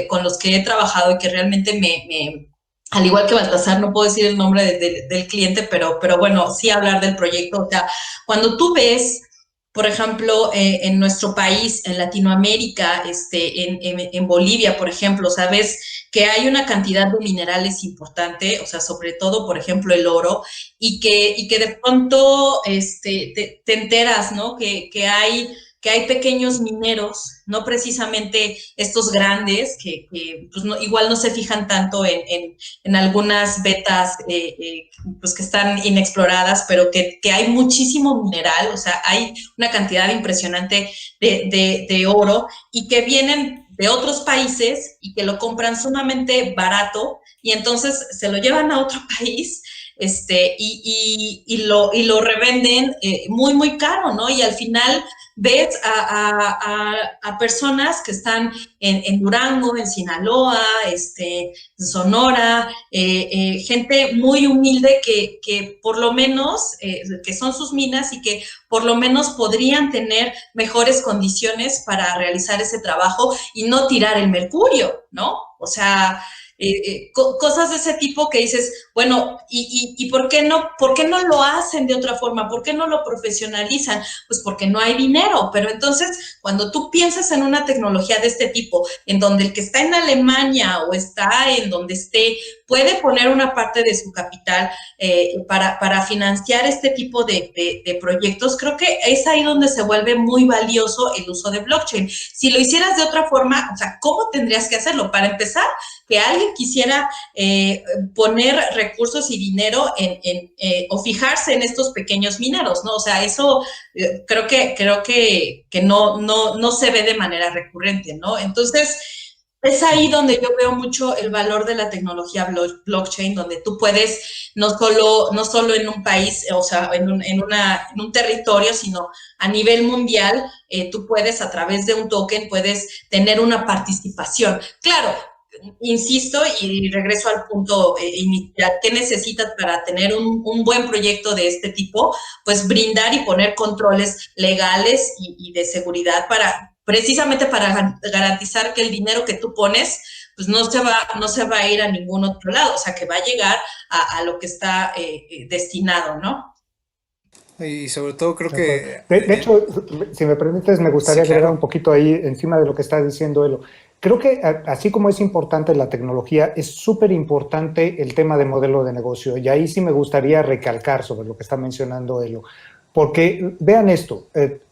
con los que he trabajado y que realmente al igual que Baltasar, no puedo decir el nombre del cliente, pero bueno, sí hablar del proyecto. O sea, cuando tú ves, por ejemplo, en nuestro país, en Latinoamérica, en Bolivia, por ejemplo, sabes que hay una cantidad de minerales importante, o sea, sobre todo, por ejemplo, el oro, y que de pronto te enteras, ¿no? Que hay pequeños mineros, no precisamente estos grandes, que pues igual no se fijan tanto en algunas vetas pues que están inexploradas, pero que hay muchísimo mineral, o sea, hay una cantidad impresionante de oro y que vienen de otros países y que lo compran sumamente barato y entonces se lo llevan a otro país y lo revenden muy, muy caro, ¿no? Y al final ves a personas que están en Durango, en Sinaloa, en Sonora, gente muy humilde que por lo menos, que son sus minas y que por lo menos podrían tener mejores condiciones para realizar ese trabajo y no tirar el mercurio, ¿no? O sea, cosas de ese tipo que dices, bueno, ¿y por qué no lo hacen de otra forma? ¿Por qué no lo profesionalizan? Pues porque no hay dinero, pero entonces cuando tú piensas en una tecnología de este tipo, en donde el que está en Alemania o está en donde esté, puede poner una parte de su capital para financiar este tipo de proyectos, creo que es ahí donde se vuelve muy valioso el uso de blockchain. Si lo hicieras de otra forma, o sea, ¿cómo tendrías que hacerlo? Para empezar, que alguien quisiera poner recursos y dinero o fijarse en estos pequeños mineros, ¿no? O sea, eso creo que no se ve de manera recurrente, ¿no? Entonces, es ahí donde yo veo mucho el valor de la tecnología blockchain, donde tú puedes no solo en un país, o sea, en un territorio, sino a nivel mundial, tú puedes, a través de un token, puedes tener una participación. Claro, insisto y regreso al punto inicial, ¿qué necesitas para tener un buen proyecto de este tipo? Pues brindar y poner controles legales y de seguridad precisamente para garantizar que el dinero que tú pones pues no se va a ir a ningún otro lado, o sea, que va a llegar a lo que está destinado, ¿no? Y sobre todo creo que... De hecho, si me permites, me gustaría agregar un poquito ahí encima de lo que está diciendo Elo. Creo que así como es importante la tecnología, es súper importante el tema de modelo de negocio. Y ahí sí me gustaría recalcar sobre lo que está mencionando Elo. Porque vean esto,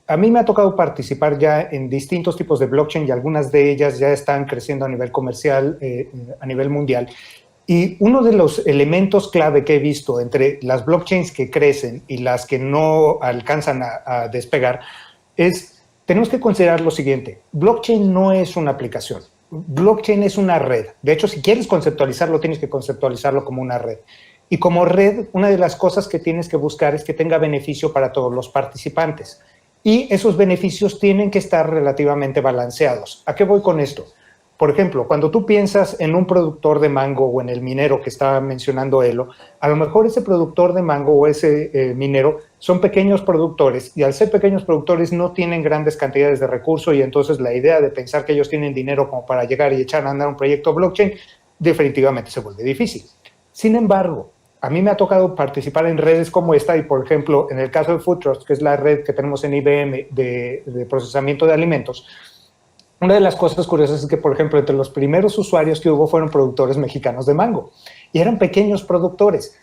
a mí me ha tocado participar ya en distintos tipos de blockchain y algunas de ellas ya están creciendo a nivel comercial, a nivel mundial. Y uno de los elementos clave que he visto entre las blockchains que crecen y las que no alcanzan a despegar es, tenemos que considerar lo siguiente, blockchain no es una aplicación, blockchain es una red. De hecho, si quieres conceptualizarlo, tienes que conceptualizarlo como una red. Y como red, una de las cosas que tienes que buscar es que tenga beneficio para todos los participantes. y esos beneficios tienen que estar relativamente balanceados. ¿A qué voy con esto? Por ejemplo, cuando tú piensas en un productor de mango o en el minero que estaba mencionando Elo, a lo mejor ese productor de mango o ese minero son pequeños productores y al ser pequeños productores no tienen grandes cantidades de recursos y entonces la idea de pensar que ellos tienen dinero como para llegar y echar a andar un proyecto blockchain definitivamente se vuelve difícil. Sin embargo, a mí me ha tocado participar en redes como esta y, por ejemplo, en el caso de Food Trust, que es la red que tenemos en IBM de procesamiento de alimentos, una de las cosas curiosas es que, por ejemplo, entre los primeros usuarios que hubo fueron productores mexicanos de mango y eran pequeños productores.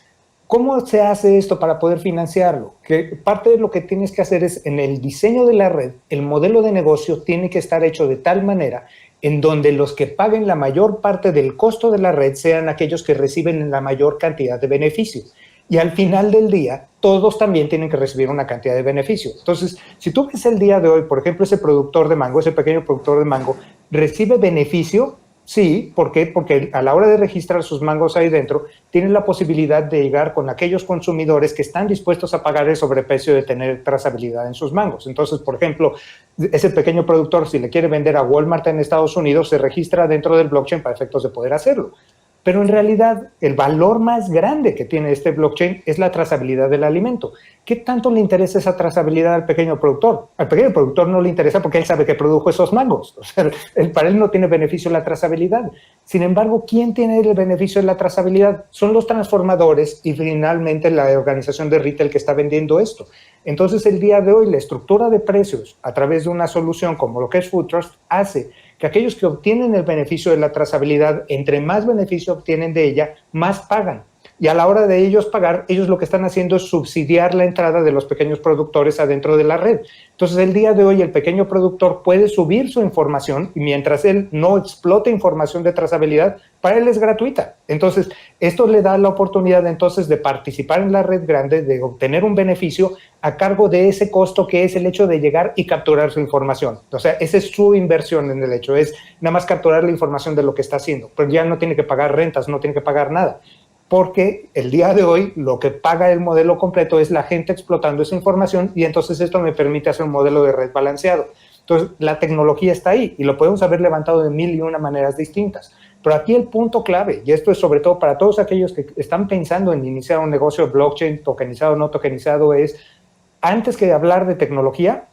¿Cómo se hace esto para poder financiarlo? Que parte de lo que tienes que hacer es, en el diseño de la red, el modelo de negocio tiene que estar hecho de tal manera en donde los que paguen la mayor parte del costo de la red sean aquellos que reciben la mayor cantidad de beneficio. Y al final del día, todos también tienen que recibir una cantidad de beneficio. Entonces, si tú ves el día de hoy, por ejemplo, ese productor de mango, ese pequeño productor de mango, ¿recibe beneficio? Sí, ¿por qué? Porque a la hora de registrar sus mangos ahí dentro, tienen la posibilidad de llegar con aquellos consumidores que están dispuestos a pagar el sobreprecio de tener trazabilidad en sus mangos. Entonces, por ejemplo, ese pequeño productor, si le quiere vender a Walmart en Estados Unidos, se registra dentro del blockchain para efectos de poder hacerlo. Pero en realidad el valor más grande que tiene este blockchain es la trazabilidad del alimento. ¿Qué tanto le interesa esa trazabilidad al pequeño productor? Al pequeño productor no le interesa porque él sabe que produjo esos mangos. O sea, para él no tiene beneficio la trazabilidad. Sin embargo, ¿quién tiene el beneficio de la trazabilidad? Son los transformadores y finalmente la organización de retail que está vendiendo esto. Entonces, el día de hoy, la estructura de precios a través de una solución como lo que es Food Trust hace que aquellos que obtienen el beneficio de la trazabilidad, entre más beneficio obtienen de ella, más pagan. Y a la hora de ellos pagar, ellos lo que están haciendo es subsidiar la entrada de los pequeños productores adentro de la red. Entonces, el día de hoy, el pequeño productor puede subir su información y mientras él no explote información de trazabilidad, para él es gratuita. Entonces, esto le da la oportunidad entonces de participar en la red grande, de obtener un beneficio a cargo de ese costo que es el hecho de llegar y capturar su información. O sea, esa es su inversión en el hecho, es nada más capturar la información de lo que está haciendo, pero ya no tiene que pagar rentas, no tiene que pagar nada. Porque el día de hoy lo que paga el modelo completo es la gente explotando esa información y entonces esto me permite hacer un modelo de red balanceado. Entonces, la tecnología está ahí y lo podemos haber levantado de 1001 maneras distintas. Pero aquí el punto clave, y esto es sobre todo para todos aquellos que están pensando en iniciar un negocio de blockchain, tokenizado o no tokenizado, es, antes que hablar de tecnología,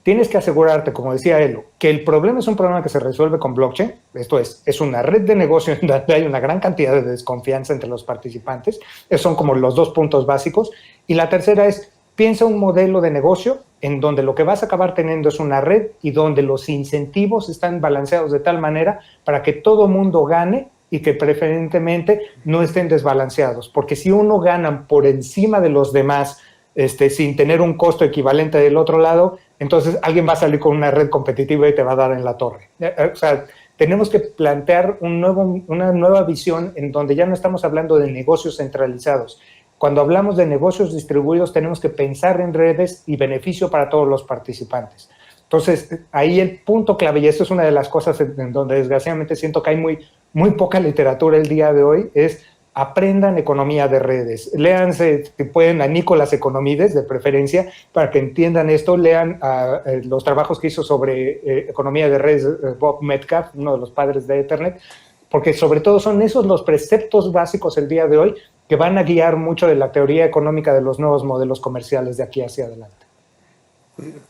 tienes que asegurarte, como decía Elo, que el problema es un problema que se resuelve con blockchain. Esto es una red de negocio en donde hay una gran cantidad de desconfianza entre los participantes. Esos son como los 2 puntos básicos. Y la tercera es, piensa un modelo de negocio en donde lo que vas a acabar teniendo es una red y donde los incentivos están balanceados de tal manera para que todo mundo gane y que preferentemente no estén desbalanceados. Porque si uno gana por encima de los demás, sin tener un costo equivalente del otro lado, entonces alguien va a salir con una red competitiva y te va a dar en la torre. O sea, tenemos que plantear una nueva visión en donde ya no estamos hablando de negocios centralizados. Cuando hablamos de negocios distribuidos, tenemos que pensar en redes y beneficio para todos los participantes. Entonces, ahí el punto clave, y esto es una de las cosas en donde desgraciadamente siento que hay muy poca literatura el día de hoy, es aprendan economía de redes. Léanse, si pueden, a Nicolás Economides, de preferencia, para que entiendan esto. Lean los trabajos que hizo sobre economía de redes Bob Metcalf, uno de los padres de Ethernet, porque sobre todo son esos los preceptos básicos el día de hoy que van a guiar mucho de la teoría económica de los nuevos modelos comerciales de aquí hacia adelante.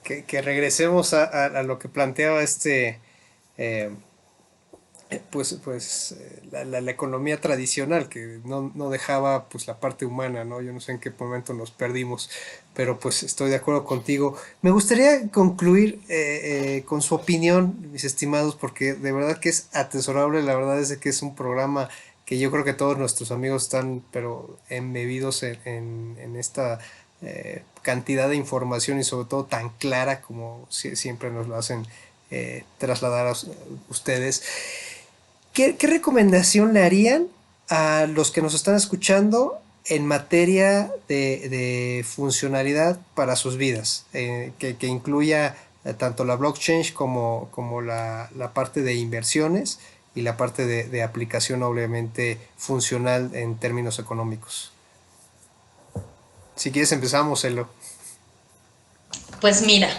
Que regresemos a lo que planteaba la economía tradicional, que no dejaba pues la parte humana, ¿no? Yo no sé en qué momento nos perdimos, pero pues estoy de acuerdo contigo. Me gustaría concluir con su opinión, mis estimados, porque de verdad que es atesorable. La verdad es que es un programa que yo creo que todos nuestros amigos están pero embebidos en esta cantidad de información y sobre todo tan clara como siempre nos lo hacen trasladar a ustedes. ¿Qué recomendación le harían a los que nos están escuchando en materia de funcionalidad para sus vidas? Que incluya tanto la blockchain como la parte de inversiones y la parte de aplicación obviamente funcional en términos económicos. Si quieres empezamos, Elo. Pues mira,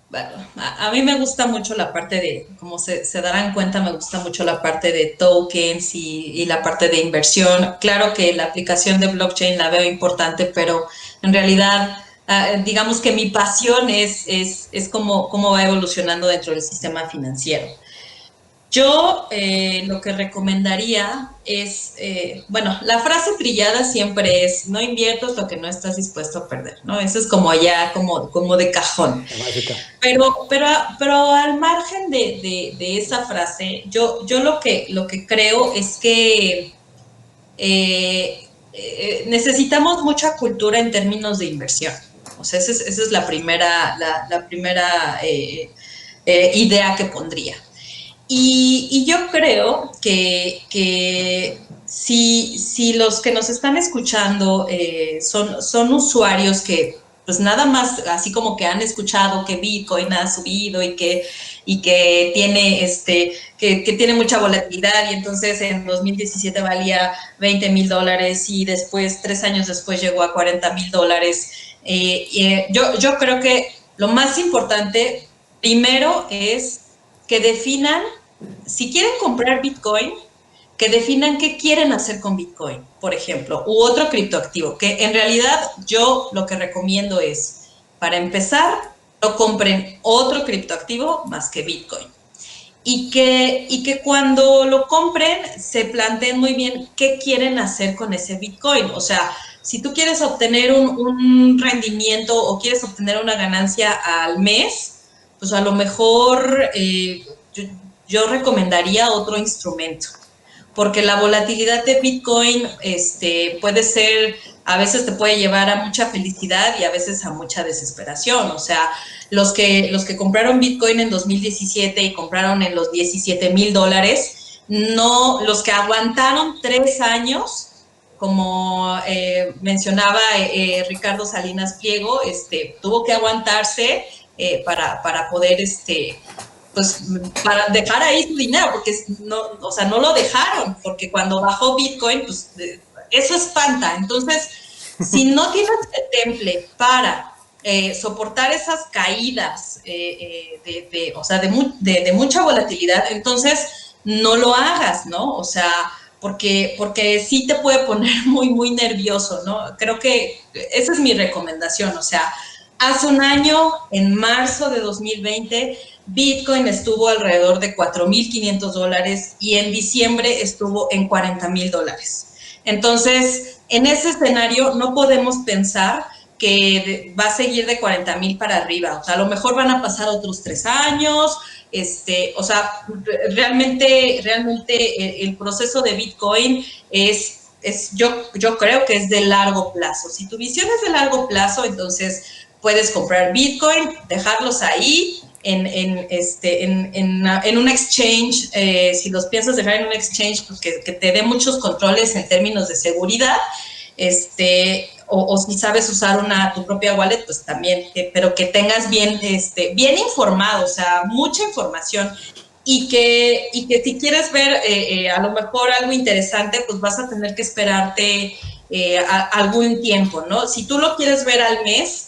bueno, a mí me gusta mucho la parte de, como se darán cuenta, me gusta mucho la parte de tokens y la parte de inversión. Claro que la aplicación de blockchain la veo importante, pero en realidad, digamos que mi pasión es cómo va evolucionando dentro del sistema financiero. Yo lo que recomendaría es, bueno, la frase trillada siempre es, no inviertas lo que no estás dispuesto a perder, ¿no? Eso es como ya, como de cajón. Pero al margen de esa frase, yo lo que creo es que necesitamos mucha cultura en términos de inversión. O sea, esa es la primera idea que pondría. Y yo creo que si los que nos están escuchando son usuarios que pues nada más así como que han escuchado que Bitcoin ha subido y que tiene que tiene mucha volatilidad y entonces en 2017 valía $20,000 y después 3 años después llegó a $40,000. Yo creo que lo más importante primero es que definan, si quieren comprar Bitcoin, que definan qué quieren hacer con Bitcoin, por ejemplo, u otro criptoactivo, que en realidad yo lo que recomiendo es, para empezar, no compren otro criptoactivo más que Bitcoin. Y que cuando lo compren se planteen muy bien qué quieren hacer con ese Bitcoin. O sea, si tú quieres obtener un rendimiento o quieres obtener una ganancia al mes, pues a lo mejor yo recomendaría otro instrumento, porque la volatilidad de Bitcoin puede ser, a veces te puede llevar a mucha felicidad y a veces a mucha desesperación. O sea, los que compraron Bitcoin en 2017 y compraron en los $17,000, no, los que aguantaron 3 años, como mencionaba Ricardo Salinas Pliego, tuvo que aguantarse para poder, pues, para dejar ahí su dinero, porque no, o sea, no lo dejaron, porque cuando bajó Bitcoin, pues, eso espanta. Entonces, si no tienes el temple para soportar esas caídas, o sea, de mucha volatilidad, entonces no lo hagas, ¿no? O sea, porque sí te puede poner muy, muy nervioso, ¿no? Creo que esa es mi recomendación. O sea, hace un año, en marzo de 2020, Bitcoin estuvo alrededor de $4,500 y en diciembre estuvo en $40,000. Entonces, en ese escenario no podemos pensar que va a seguir de 40,000 para arriba. O sea, a lo mejor van a pasar otros 3 años. O sea, realmente el proceso de Bitcoin yo creo que es de largo plazo. Si tu visión es de largo plazo, entonces puedes comprar Bitcoin, dejarlos ahí en un exchange. Si los piensas dejar en un exchange, pues que te dé muchos controles en términos de seguridad, o si sabes usar tu propia wallet, pues también, pero que tengas bien informado, o sea, mucha información. Y que si quieres ver a lo mejor algo interesante, pues vas a tener que esperarte algún tiempo, ¿no? Si tú lo quieres ver al mes,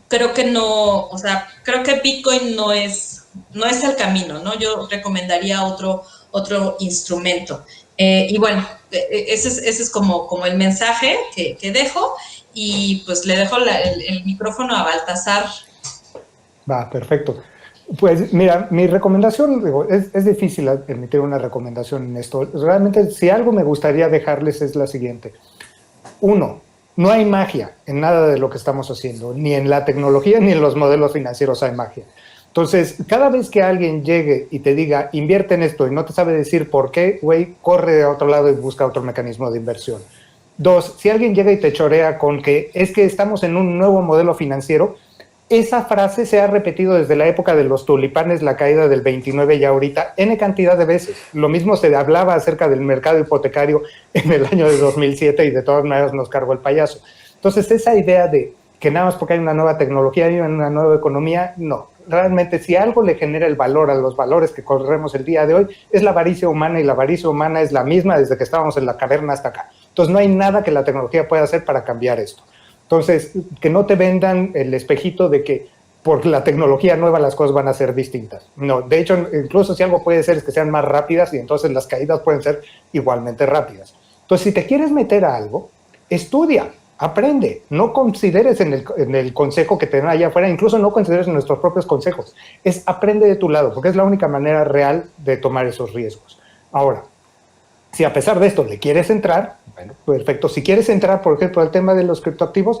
creo que no, o sea, creo que Bitcoin no es el camino, ¿no? Yo recomendaría otro instrumento. Y bueno, ese es como el mensaje que dejo, y pues le dejo el micrófono a Baltasar. Va, perfecto. Pues mira, mi recomendación, digo, es difícil emitir una recomendación en esto. Realmente, si algo me gustaría dejarles es la siguiente. 1, no hay magia en nada de lo que estamos haciendo, ni en la tecnología, ni en los modelos financieros hay magia. Entonces, cada vez que alguien llegue y te diga, invierte en esto, y no te sabe decir por qué, güey, corre a otro lado y busca otro mecanismo de inversión. 2, si alguien llega y te chorea con que es que estamos en un nuevo modelo financiero, esa frase se ha repetido desde la época de los tulipanes, la caída del 29 y ahorita, N cantidad de veces. Lo mismo se hablaba acerca del mercado hipotecario en el año de 2007 y de todas maneras nos cargó el payaso. Entonces, esa idea de que nada más porque hay una nueva tecnología y una nueva economía, no. Realmente, si algo le genera el valor a los valores que corremos el día de hoy, es la avaricia humana, y la avaricia humana es la misma desde que estábamos en la caverna hasta acá. Entonces, no hay nada que la tecnología pueda hacer para cambiar esto. Entonces, que no te vendan el espejito de que por la tecnología nueva las cosas van a ser distintas. No, de hecho, incluso si algo puede ser es que sean más rápidas y entonces las caídas pueden ser igualmente rápidas. Entonces, si te quieres meter a algo, estudia, aprende, no consideres en el consejo que te dan allá afuera, incluso no consideres en nuestros propios consejos. Es aprende de tu lado, porque es la única manera real de tomar esos riesgos. Ahora, si a pesar de esto le quieres entrar, bueno, perfecto. Si quieres entrar, por ejemplo, al tema de los criptoactivos,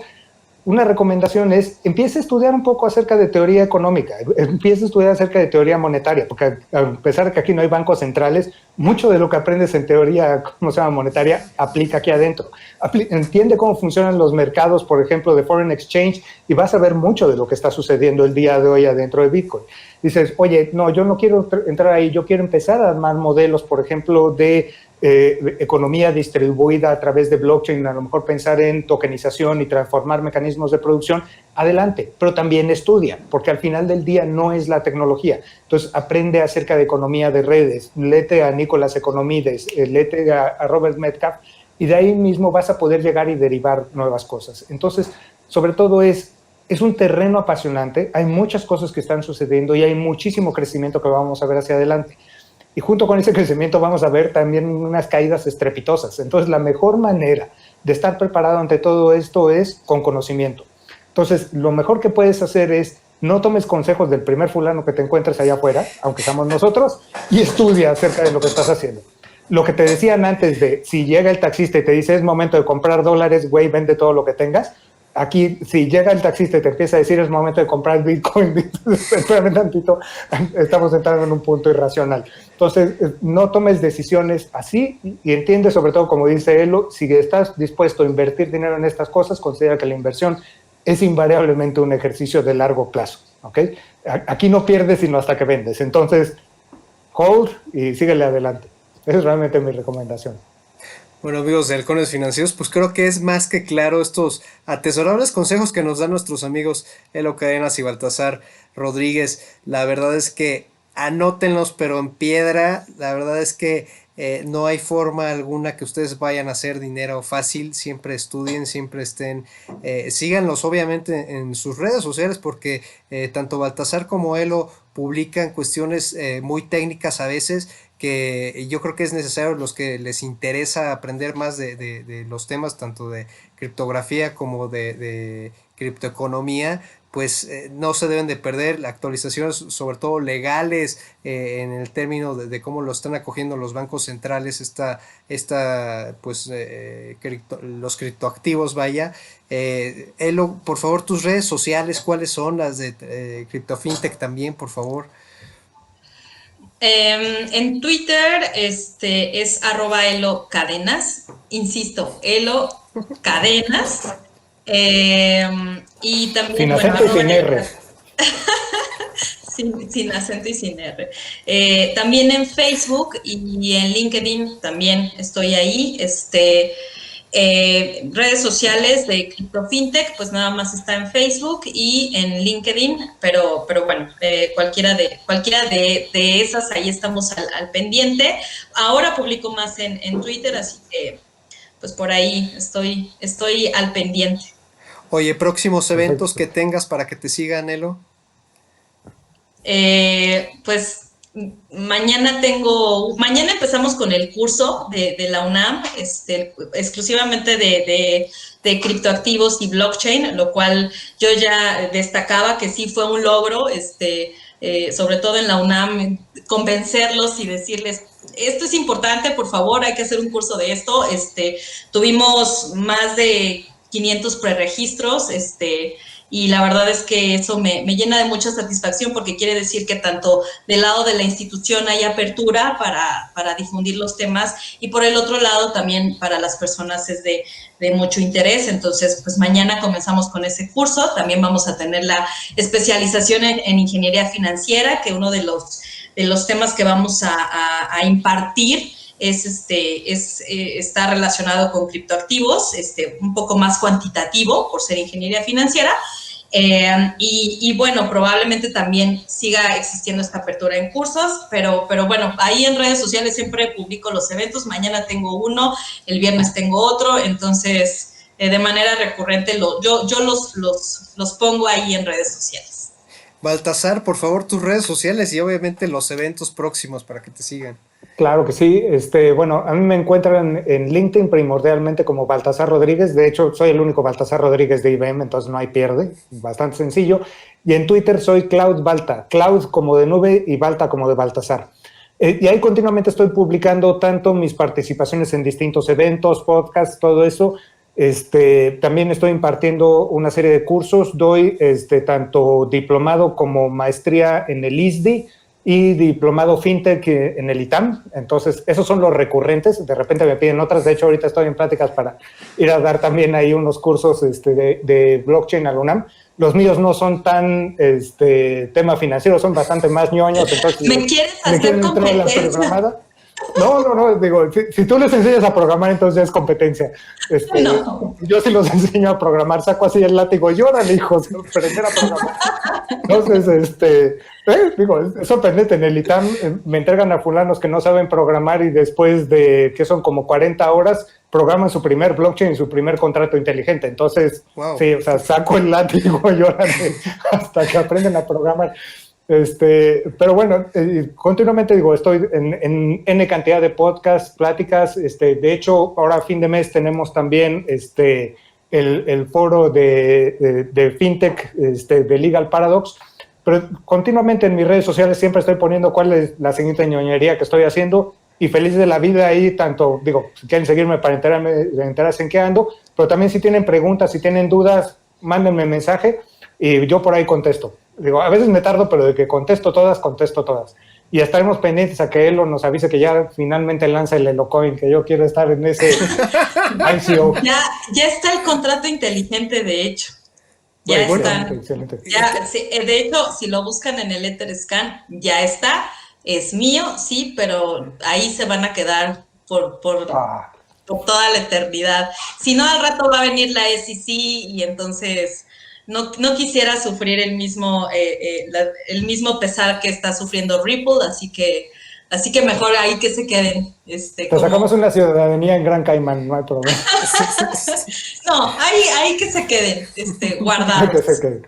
una recomendación es, empieza a estudiar un poco acerca de teoría económica, empieza a estudiar acerca de teoría monetaria, porque a pesar de que aquí no hay bancos centrales, mucho de lo que aprendes en teoría, ¿cómo se llama?, monetaria, aplica aquí adentro. Entiende cómo funcionan los mercados, por ejemplo, de foreign exchange, y vas a ver mucho de lo que está sucediendo el día de hoy adentro de Bitcoin. Dices, oye, no, yo no quiero entrar ahí, yo quiero empezar a armar modelos, por ejemplo, de economía distribuida a través de blockchain, a lo mejor pensar en tokenización y transformar mecanismos de producción, adelante, pero también estudia, porque al final del día no es la tecnología. Entonces, aprende acerca de economía de redes, léete a Nicolás Economides, léete a Robert Metcalfe, y de ahí mismo vas a poder llegar y derivar nuevas cosas. Entonces, sobre todo es un terreno apasionante, hay muchas cosas que están sucediendo y hay muchísimo crecimiento que vamos a ver hacia adelante. Y junto con ese crecimiento vamos a ver también unas caídas estrepitosas. Entonces, la mejor manera de estar preparado ante todo esto es con conocimiento. Entonces, lo mejor que puedes hacer es no tomes consejos del primer fulano que te encuentres allá afuera, aunque seamos nosotros, y estudia acerca de lo que estás haciendo. Lo que te decían antes de, si llega el taxista y te dice, es momento de comprar dólares, güey, vende todo lo que tengas. Aquí, si llega el taxista y te empieza a decir, es momento de comprar Bitcoin, espérame tantito, estamos entrando en un punto irracional. Entonces, no tomes decisiones así y entiende, sobre todo, como dice Elo, si estás dispuesto a invertir dinero en estas cosas, considera que la inversión es invariablemente un ejercicio de largo plazo, ¿ok? Aquí no pierdes sino hasta que vendes. Entonces, hold y síguele adelante. Esa es realmente mi recomendación. Bueno, amigos de Halcones Financieros, pues creo que es más que claro estos atesorables consejos que nos dan nuestros amigos Elo Cadenas y Baltasar Rodríguez. La verdad es que anótenlos, pero en piedra. La verdad es que no hay forma alguna que ustedes vayan a hacer dinero fácil. Siempre estudien, siempre estén, síganlos obviamente en sus redes sociales, porque tanto Baltasar como Elo publican cuestiones muy técnicas a veces, que yo creo que es necesario, los que les interesa aprender más de los temas tanto de criptografía como de criptoeconomía, pues no se deben de perder actualizaciones, sobre todo legales, en el término de cómo lo están acogiendo los bancos centrales, los criptoactivos, vaya. Elo, por favor, tus redes sociales, ¿cuáles son? Las de CryptoFintech también, por favor. En Twitter es @Elo Cadenas, insisto, Elo Cadenas, y también... Sin acento y sin R. sin acento y sin R. También en Facebook y en LinkedIn también estoy ahí. Redes sociales de CryptoFintech, pues nada más está en Facebook y en LinkedIn, pero bueno, cualquiera de esas, ahí estamos al pendiente. Ahora publico más en Twitter, así que pues por ahí estoy al pendiente. Oye, próximos eventos que tengas para que te sigan, Elo. Pues mañana empezamos con el curso de la UNAM, exclusivamente de criptoactivos y blockchain, lo cual yo ya destacaba que sí fue un logro, sobre todo en la UNAM, convencerlos y decirles, esto es importante, por favor, hay que hacer un curso de esto. Tuvimos más de 500 preregistros, y la verdad es que eso me llena de mucha satisfacción, porque quiere decir que tanto del lado de la institución hay apertura para difundir los temas, y por el otro lado también para las personas es de mucho interés. Entonces, pues mañana comenzamos con ese curso. También vamos a tener la especialización en ingeniería financiera, que uno de los temas que vamos a impartir está relacionado con criptoactivos, un poco más cuantitativo por ser ingeniería financiera, y bueno, probablemente también siga existiendo esta apertura en cursos, pero bueno, ahí en redes sociales siempre publico los eventos. Mañana tengo uno, el viernes tengo otro, entonces de manera recurrente yo los pongo ahí en redes sociales. Baltasar, por favor, tus redes sociales y obviamente los eventos próximos para que te sigan. Claro que sí. Bueno, a mí me encuentran en LinkedIn primordialmente como Baltasar Rodríguez. De hecho, soy el único Baltasar Rodríguez de IBM, entonces no hay pierde. Bastante sencillo. Y en Twitter soy Cloud Balta. Cloud como de nube y Balta como de Baltasar. Y ahí continuamente estoy publicando tanto mis participaciones en distintos eventos, podcasts, todo eso. También estoy impartiendo una serie de cursos. Doy tanto diplomado como maestría en el ISDI y diplomado FinTech en el ITAM. Entonces, esos son los recurrentes. De repente me piden otras. De hecho, ahorita estoy en pláticas para ir a dar también ahí unos cursos de blockchain a la UNAM. Los míos no son tan tema financiero, son bastante más ñoños. Entonces, ¿Me quieres hacer competencia? No, digo, si tú les enseñas a programar, entonces ya es competencia. No. Yo sí los enseño a programar, saco así el látigo y órale, hijos, aprender a programar. Entonces, digo, es sorprendente. En el ITAM me entregan a fulanos que no saben programar y después de, que son como 40 horas, programan su primer blockchain y su primer contrato inteligente. Entonces, wow. Sí, o sea, saco el látigo y órale, hasta que aprenden a programar. Pero bueno, continuamente digo, estoy en N cantidad de podcasts, pláticas. De hecho, ahora a fin de mes tenemos también el foro de FinTech de Legal Paradox. Pero continuamente en mis redes sociales siempre estoy poniendo cuál es la siguiente ñoñería que estoy haciendo y feliz de la vida ahí, tanto, digo, si quieren seguirme para enterarse en qué ando, pero también si tienen preguntas, si tienen dudas, mándenme mensaje y yo por ahí contesto. Digo, a veces me tardo, pero de que contesto todas. Y estaremos pendientes a que Elon nos avise que ya finalmente lanza el Elocoin, que yo quiero estar en ese ICO. Ya está el contrato inteligente, de hecho. Ya Bueno, está. Excelente. Ya, sí, de hecho, si lo buscan en el EtherScan, ya está. Es mío, sí, pero ahí se van a quedar por toda la eternidad. Si no, al rato va a venir la SEC y entonces no quisiera sufrir el mismo pesar que está sufriendo Ripple, así que mejor ahí que se queden. Sacamos una ciudadanía en Gran Caimán, no hay problema. No, ahí que se queden guardados. Que se queden.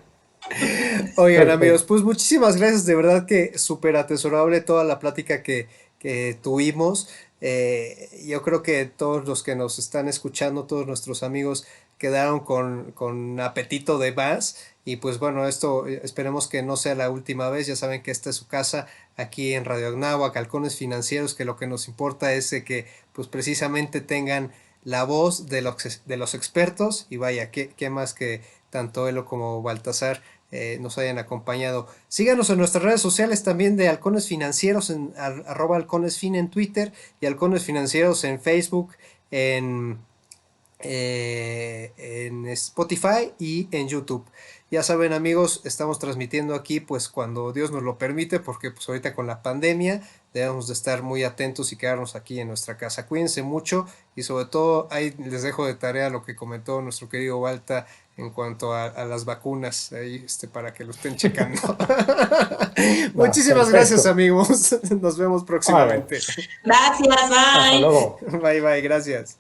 Oigan, amigos, pues muchísimas gracias, de verdad que súper atesorable toda la plática que tuvimos. Yo creo que todos los que nos están escuchando, todos nuestros amigos quedaron con apetito de más y pues bueno, esto esperemos que no sea la última vez. Ya saben que esta es su casa aquí en Radio Anáhuac, Halcones Financieros, que lo que nos importa es que pues precisamente tengan la voz de los expertos y vaya, qué más que tanto Elo como Baltasar nos hayan acompañado. Síganos en nuestras redes sociales también de Halcones Financieros, en @halconesfin en Twitter y Halcones Financieros en Facebook, en Spotify y en YouTube. Ya saben, amigos, estamos transmitiendo aquí pues cuando Dios nos lo permite, porque pues ahorita con la pandemia debemos de estar muy atentos y quedarnos aquí en nuestra casa. Cuídense mucho y sobre todo ahí les dejo de tarea lo que comentó nuestro querido Balta en cuanto a las vacunas, ahí para que lo estén checando. Muchísimas gracias, amigos. Nos vemos próximamente. Gracias, bye. Hasta luego. Bye, gracias.